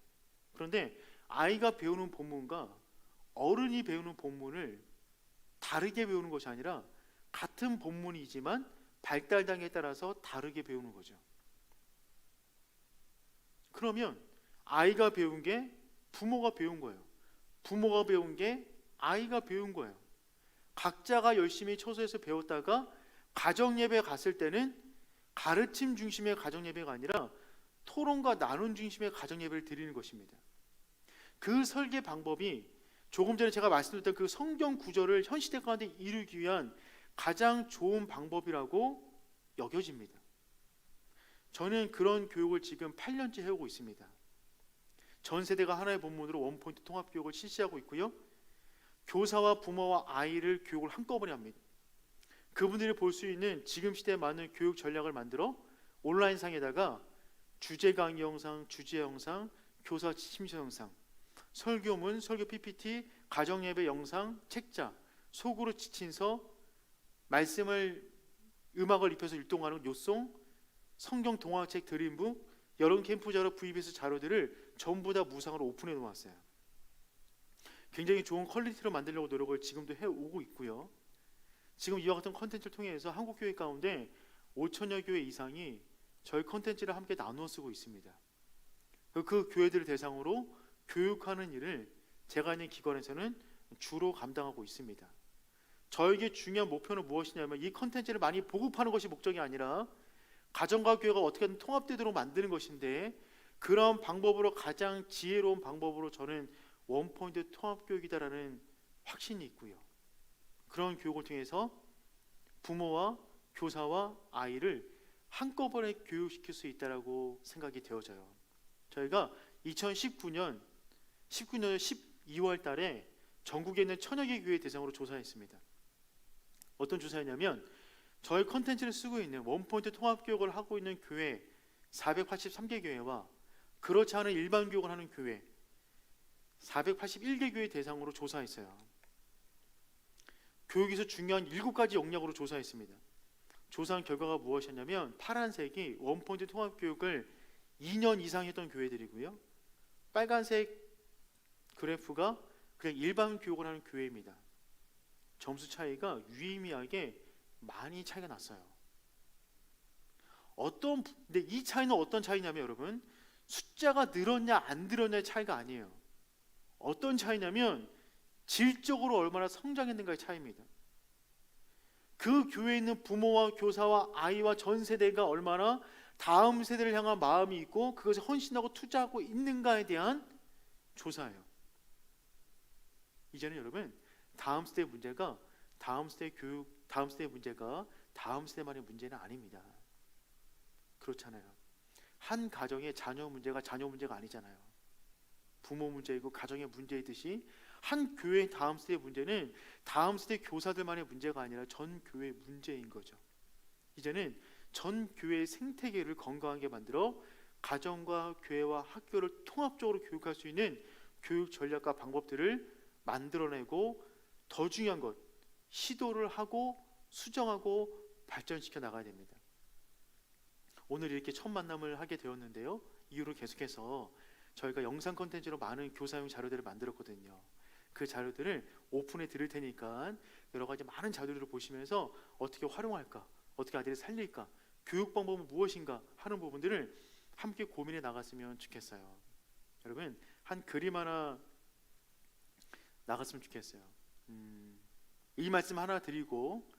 그런데 아이가 배우는 본문과 어른이 배우는 본문을 다르게 배우는 것이 아니라 같은 본문이지만 발달 단계에 따라서 다르게 배우는 거죠. 그러면 아이가 배운 게 부모가 배운 거예요. 부모가 배운 게 아이가 배운 거예요. 각자가 열심히 처소에서 배웠다가 가정예배 갔을 때는 가르침 중심의 가정예배가 아니라 토론과 나눔 중심의 가정예배를 드리는 것입니다. 그 설계 방법이 조금 전에 제가 말씀드렸던 그 성경 구절을 현 시대 가운데 이루기 위한 가장 좋은 방법이라고 여겨집니다. 저는 그런 교육을 지금 8년째 해오고 있습니다. 전 세대가 하나의 본문으로 원포인트 통합교육을 실시하고 있고요. 교사와 부모와 아이를 교육을 한꺼번에 합니다. 그분들이 볼 수 있는 지금 시대에 맞는 교육 전략을 만들어 온라인상에다가 주제 강의 영상, 주제 영상, 교사 심서 영상, 설교문, 설교 PPT, 가정예배 영상, 책자, 속으로 지친서, 말씀을 음악을 입혀서 율동하는 요송, 성경 동화책 드림북, 여름 캠프 자료 VBS 자료들을 전부 다 무상으로 오픈해 놓았어요. 굉장히 좋은 퀄리티로 만들려고 노력을 지금도 해오고 있고요. 지금 이와 같은 컨텐츠를 통해서 한국교회 가운데 5천여 교회 이상이 저희 컨텐츠를 함께 나누어 쓰고 있습니다. 그 교회들을 대상으로 교육하는 일을 제가 있는 기관에서는 주로 감당하고 있습니다. 저에게 중요한 목표는 무엇이냐면 이 컨텐츠를 많이 보급하는 것이 목적이 아니라 가정과 교회가 어떻게든 통합되도록 만드는 것인데, 그런 방법으로 가장 지혜로운 방법으로 저는 원포인트 통합교육이다라는 확신이 있고요. 그런 교육을 통해서 부모와 교사와 아이를 한꺼번에 교육시킬 수 있다라고 생각이 되어져요. 저희가 2019년 12월 달에 전국에 있는 천여 개 교회 대상으로 조사했습니다. 어떤 조사였냐면 저희 컨텐츠를 쓰고 있는 원포인트 통합교육을 하고 있는 교회 483개 교회와 그렇지 않은 일반 교육을 하는 교회 481개 교회 대상으로 조사했어요. 교육에서 중요한 7가지 영역으로 조사했습니다. 조사한 결과가 무엇이었냐면 파란색이 원포인트 통합교육을 2년 이상 했던 교회들이고요. 빨간색 그래프가 그냥 일반 교육을 하는 교회입니다. 점수 차이가 유의미하게 많이 차이가 났어요. 근데 이 차이는 어떤 차이냐면 여러분, 숫자가 늘었냐 안 늘었냐의 차이가 아니에요. 어떤 차이냐면 질적으로 얼마나 성장했는가의 차이입니다. 그 교회에 있는 부모와 교사와 아이와 전 세대가 얼마나 다음 세대를 향한 마음이 있고 그것에 헌신하고 투자하고 있는가에 대한 조사예요. 이제는 여러분 다음 세대 문제가 다음 세대 교육, 다음 세대 문제가 다음 세대만의 문제는 아닙니다. 그렇잖아요. 한 가정의 자녀 문제가 아니잖아요. 부모 문제이고 가정의 문제이듯이 한 교회의 다음 세대 문제는 다음 세대 교사들만의 문제가 아니라 전 교회의 문제인 거죠. 이제는 전 교회의 생태계를 건강하게 만들어 가정과 교회와 학교를 통합적으로 교육할 수 있는 교육 전략과 방법들을 만들어내고, 더 중요한 것, 시도를 하고 수정하고 발전시켜 나가야 됩니다. 오늘 이렇게 첫 만남을 하게 되었는데요. 이후로 계속해서 저희가 영상 콘텐츠로 많은 교사용 자료들을 만들었거든요. 그 자료들을 오픈해 드릴 테니까 여러 가지 많은 자료들을 보시면서 어떻게 활용할까, 어떻게 아이들을 살릴까, 교육 방법은 무엇인가 하는 부분들을 함께 고민해 나갔으면 좋겠어요. 여러분, 한 그림 하나 나갔으면 좋겠어요. 이 말씀 하나 드리고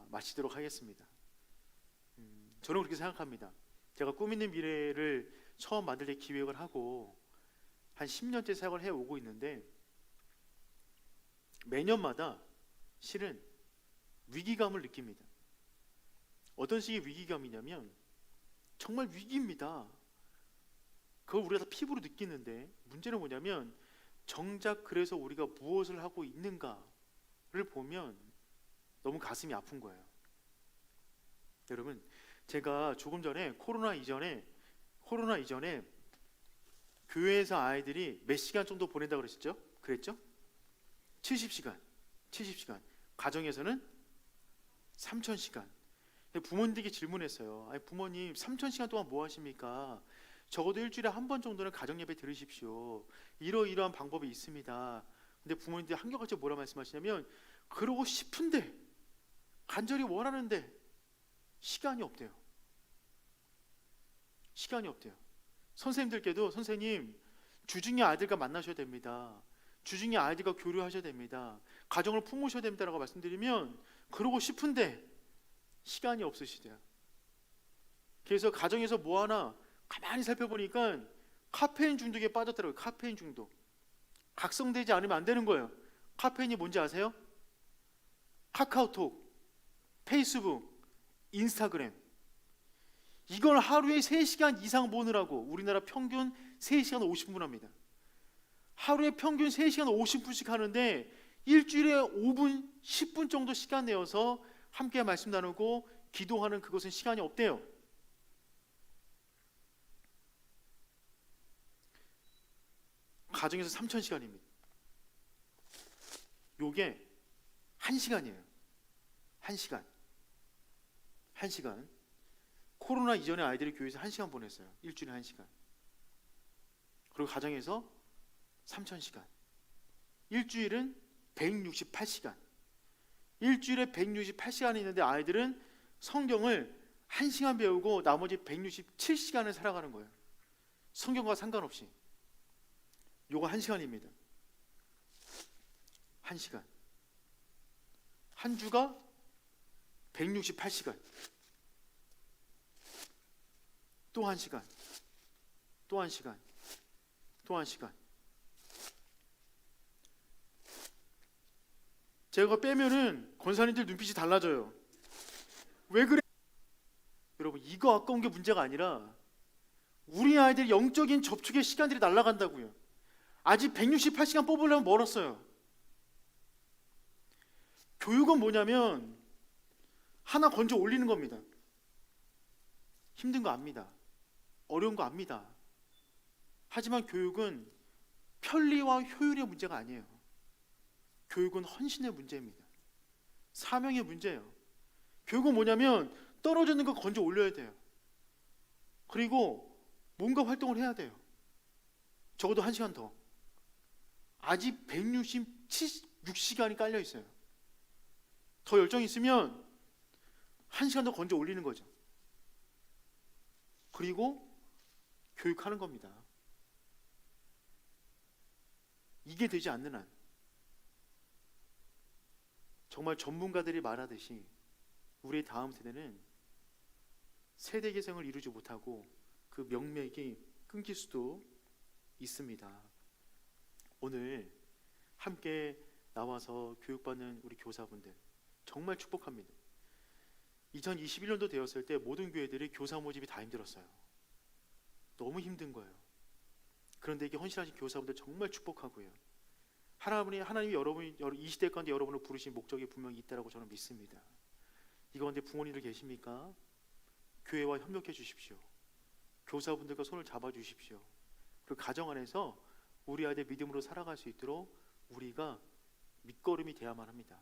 마치도록 하겠습니다. 저는 그렇게 생각합니다. 제가 꿈 있는 미래를 처음 만들 때 기획을 하고 한 10년째 사역을 해오고 있는데, 매년마다 실은 위기감을 느낍니다. 어떤 식의 위기감이냐면 정말 위기입니다. 그걸 우리가 다 피부로 느끼는데, 문제는 뭐냐면 정작 그래서 우리가 무엇을 하고 있는가를 보면 너무 가슴이 아픈 거예요. 여러분, 제가 조금 전에 코로나 이전에 교회에서 아이들이 몇 시간 정도 보낸다고 그랬죠? 70시간. 가정에서는 3,000시간. 부모님들에게 질문했어요. 아니, 부모님 3,000시간 동안 뭐 하십니까? 적어도 일주일에 한 번 정도는 가정예배 들으십시오. 이러이러한 방법이 있습니다. 근데 부모님들이 한결같이 뭐라 말씀하시냐면 그러고 싶은데 간절히 원하는데 시간이 없대요. 시간이 없대요. 선생님들께도 선생님 주중에 아이들과 만나셔야 됩니다. 주중에 아이들과 교류하셔야 됩니다. 가정을 품으셔야 됩니다라고 말씀드리면 그러고 싶은데 시간이 없으시대요. 그래서 가정에서 뭐 하나 가만히 살펴보니까 카페인 중독에 빠졌더라고요. 카페인 중독. 각성되지 않으면 안 되는 거예요. 카페인이 뭔지 아세요? 카카오톡, 페이스북, 인스타그램. 이걸 하루에 3시간 이상 보느라고 우리나라 평균 3시간 50분 합니다. 하루에 평균 3시간 50분씩 하는데 일주일에 5분, 10분 정도 시간 내어서 함께 말씀 나누고 기도하는 그것은 시간이 없대요. 가정에서 3,000시간입니다. 요게 1시간이에요. 1시간. 1시간. 코로나 이전에 아이들이 교회에서 1시간 보냈어요. 일주일에 1시간. 그리고 가정에서 3,000시간. 일주일은 168시간. 일주일에 168시간이 있는데 아이들은 성경을 1시간 배우고 나머지 167시간을 살아가는 거예요. 성경과 상관없이. 요거 1시간입니다. 1시간. 한 주가 168시간. 또 1시간. 또 1시간. 또 1시간. 제가 빼면은 권사님들 눈빛이 달라져요. 왜 그래? 여러분, 이거 아까운 게 문제가 아니라 우리 아이들 영적인 접촉의 시간들이 날아간다고요. 아직 168시간 뽑으려면 멀었어요. 교육은 뭐냐면 하나 건져 올리는 겁니다. 힘든 거 압니다. 어려운 거 압니다. 하지만 교육은 편리와 효율의 문제가 아니에요. 교육은 헌신의 문제입니다. 사명의 문제예요. 교육은 뭐냐면 떨어져 있는 거 건져 올려야 돼요. 그리고 뭔가 활동을 해야 돼요. 적어도 1시간 더. 아직 166시간이 깔려 있어요. 더 열정이 있으면 1시간 더 건져 올리는 거죠. 그리고 교육하는 겁니다. 이게 되지 않는 한 정말 전문가들이 말하듯이 우리의 다음 세대는 세대 개성을 이루지 못하고 그 명맥이 끊길 수도 있습니다. 오늘 함께 나와서 교육받는 우리 교사분들 정말 축복합니다. 2021년도 되었을 때 모든 교회들이 교사 모집이 다 힘들었어요. 너무 힘든 거예요. 그런데 이게 헌신하신 교사분들 정말 축복하고요. 하나님이 여러분이 이 시대 가운데 여러분을 부르신 목적이 분명히 있다라고 저는 믿습니다. 이 가운데 부모님들 계십니까? 교회와 협력해 주십시오. 교사분들과 손을 잡아 주십시오. 그리고 가정 안에서 우리 아이들 믿음으로 살아갈 수 있도록 우리가 밑거름이 돼야만 합니다.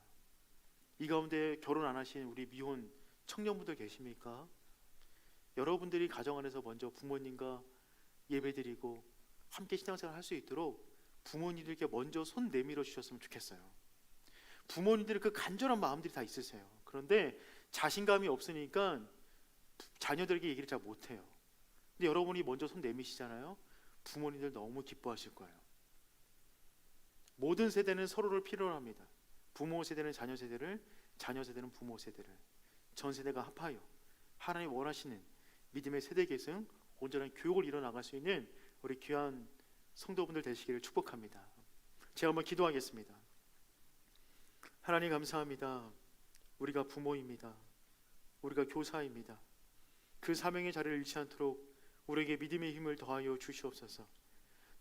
이 가운데 결혼 안 하신 우리 미혼 청년분들 계십니까? 여러분들이 가정 안에서 먼저 부모님과 예배드리고 함께 신앙생활 할 수 있도록 부모님들께 먼저 손 내밀어 주셨으면 좋겠어요. 부모님들의 그 간절한 마음들이 다 있으세요. 그런데 자신감이 없으니까 자녀들에게 얘기를 잘 못해요. 근데 여러분이 먼저 손 내미시잖아요. 부모님들 너무 기뻐하실 거예요. 모든 세대는 서로를 필요로 합니다. 부모 세대는 자녀 세대를, 자녀 세대는 부모 세대를. 전 세대가 합하여 하나님 원하시는 믿음의 세대 계승, 온전한 교육을 이뤄나갈 수 있는 우리 귀한 성도분들 되시기를 축복합니다. 제가 한번 기도하겠습니다. 하나님 감사합니다. 우리가 부모입니다. 우리가 교사입니다. 그 사명의 자리를 잃지 않도록 우리에게 믿음의 힘을 더하여 주시옵소서.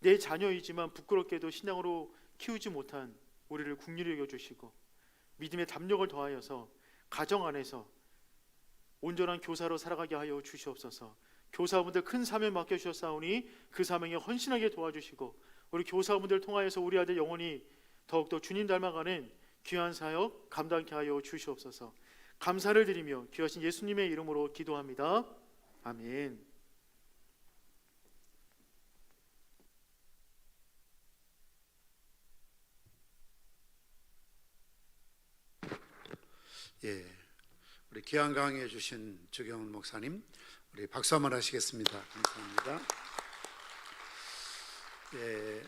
내 자녀이지만 부끄럽게도 신앙으로 키우지 못한 우리를 긍휼히 여겨주시고 믿음의 담력을 더하여서 가정 안에서 온전한 교사로 살아가게 하여 주시옵소서. 교사분들 큰 사명 맡겨주셨사오니 그 사명에 헌신하게 도와주시고 우리 교사분들 통하여서 우리 아들 영혼이 더욱더 주님 닮아가는 귀한 사역 감당케 하여 주시옵소서. 감사를 드리며 귀하신 예수님의 이름으로 기도합니다. 아멘. 예, 우리 귀한 강의해 주신 주경훈 목사님, 우리 박수 한번 하시겠습니다. 감사합니다. 예,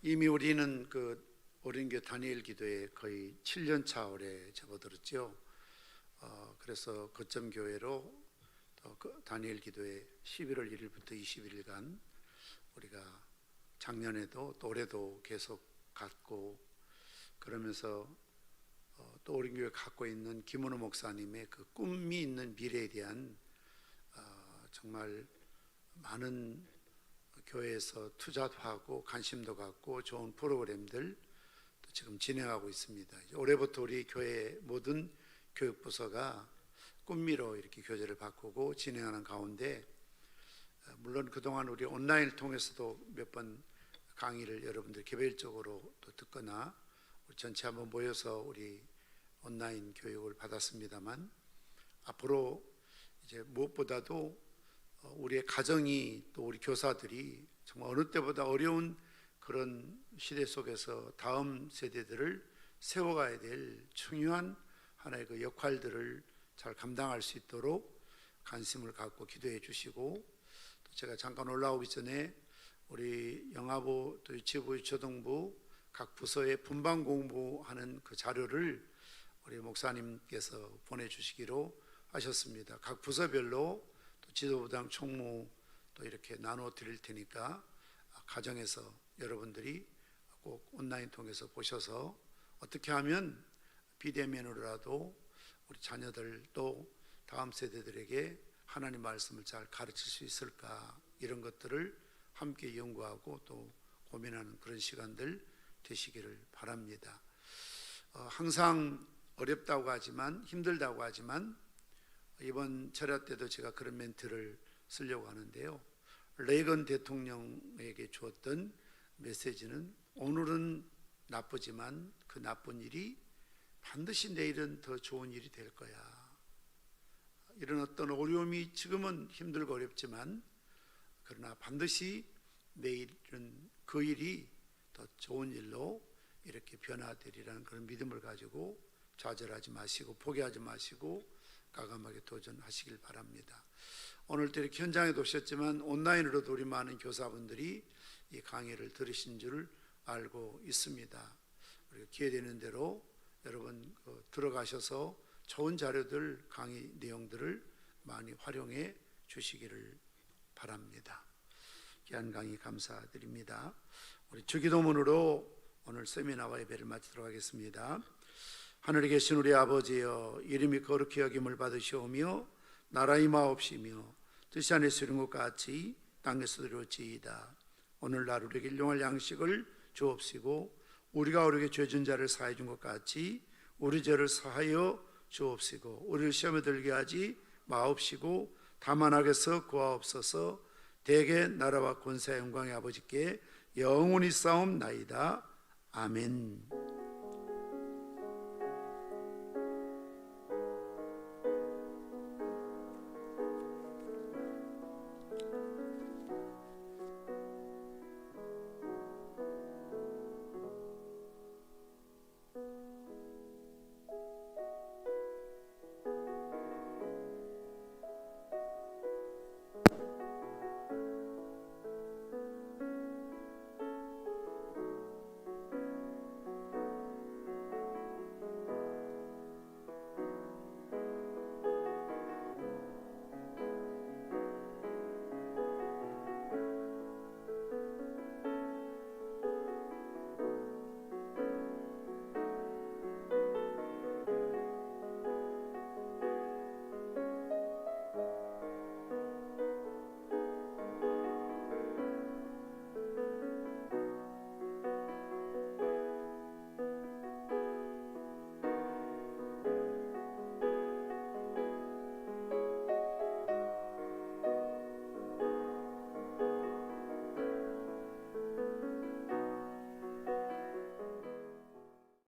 이미 우리는 그 어린교회 다니엘 기도에 거의 7년 차 올해 접어들었죠. 그래서 거점 교회로 그 다니엘 기도에 11월 1일부터 20일간 우리가 작년에도 또 올해도 계속 갔고, 그러면서 또 어린교회 갖고 있는 김은호 목사님의 그 꿈이 있는 미래에 대한 정말 많은 교회에서 투자도 하고 관심도 갖고 좋은 프로그램들 또 지금 진행하고 있습니다. 올해부터 우리 교회 모든 교육부서가 꿈미로 이렇게 교재를 바꾸고 진행하는 가운데, 물론 그동안 우리 온라인을 통해서도 몇 번 강의를 여러분들 개별적으로 또 듣거나 우리 전체 한번 모여서 우리 온라인 교육을 받았습니다만, 앞으로 이제 무엇보다도 우리의 가정이 또 우리 교사들이 정말 어느 때보다 어려운 그런 시대 속에서 다음 세대들을 세워가야 될 중요한 하나의 그 역할들을 잘 감당할 수 있도록 관심을 갖고 기도해 주시고, 또 제가 잠깐 올라오기 전에 우리 영아부, 또 유치부, 유초등부 각 부서에 분반 공부하는 그 자료를 우리 목사님께서 보내주시기로 하셨습니다. 각 부서별로 또 지도부장 총무 또 이렇게 나눠 드릴 테니까 가정에서 여러분들이 꼭 온라인 통해서 보셔서 어떻게 하면 비대면으로라도 우리 자녀들 또 다음 세대들에게 하나님 말씀을 잘 가르칠 수 있을까, 이런 것들을 함께 연구하고 또 고민하는 그런 시간들 되시기를 바랍니다. 항상 어렵다고 하지만, 힘들다고 하지만, 이번 철야 때도 제가 그런 멘트를 쓰려고 하는데요. 레이건 대통령에게 주었던 메시지는, 오늘은 나쁘지만 그 나쁜 일이 반드시 내일은 더 좋은 일이 될 거야. 이런 어떤 어려움이 지금은 힘들고 어렵지만, 그러나 반드시 내일은 그 일이 더 좋은 일로 이렇게 변화되리라는 그런 믿음을 가지고 좌절하지 마시고 포기하지 마시고 과감하게 도전하시길 바랍니다. 오늘도 이렇게 현장에도 오셨지만 온라인으로도 우리 많은 교사분들이 이 강의를 들으신 줄 알고 있습니다. 우리가 기회되는 대로 여러분 들어가셔서 좋은 자료들, 강의 내용들을 많이 활용해 주시기를 바랍니다. 귀한 강의 감사드립니다. 우리 주기도문으로 오늘 세미나와 예배를 마치도록 하겠습니다. 하늘에 계신 우리 아버지여, 이름이 거룩히 여김을 받으시오며 나라 임하옵시며 뜻이 안에서 이룬 것 같이 땅에서도 이루어지이다. 오늘날 우리에게 일용할 양식을 주옵시고, 우리가 우리에게 죄진 자를 사하여 준 것 같이 우리 죄를 사하여 주옵시고, 우리를 시험에 들게 하지 마옵시고 다만 악에서 구하옵소서. 대개 나라와 권세와 영광의 아버지께 영원히 싸움나이다. 아멘.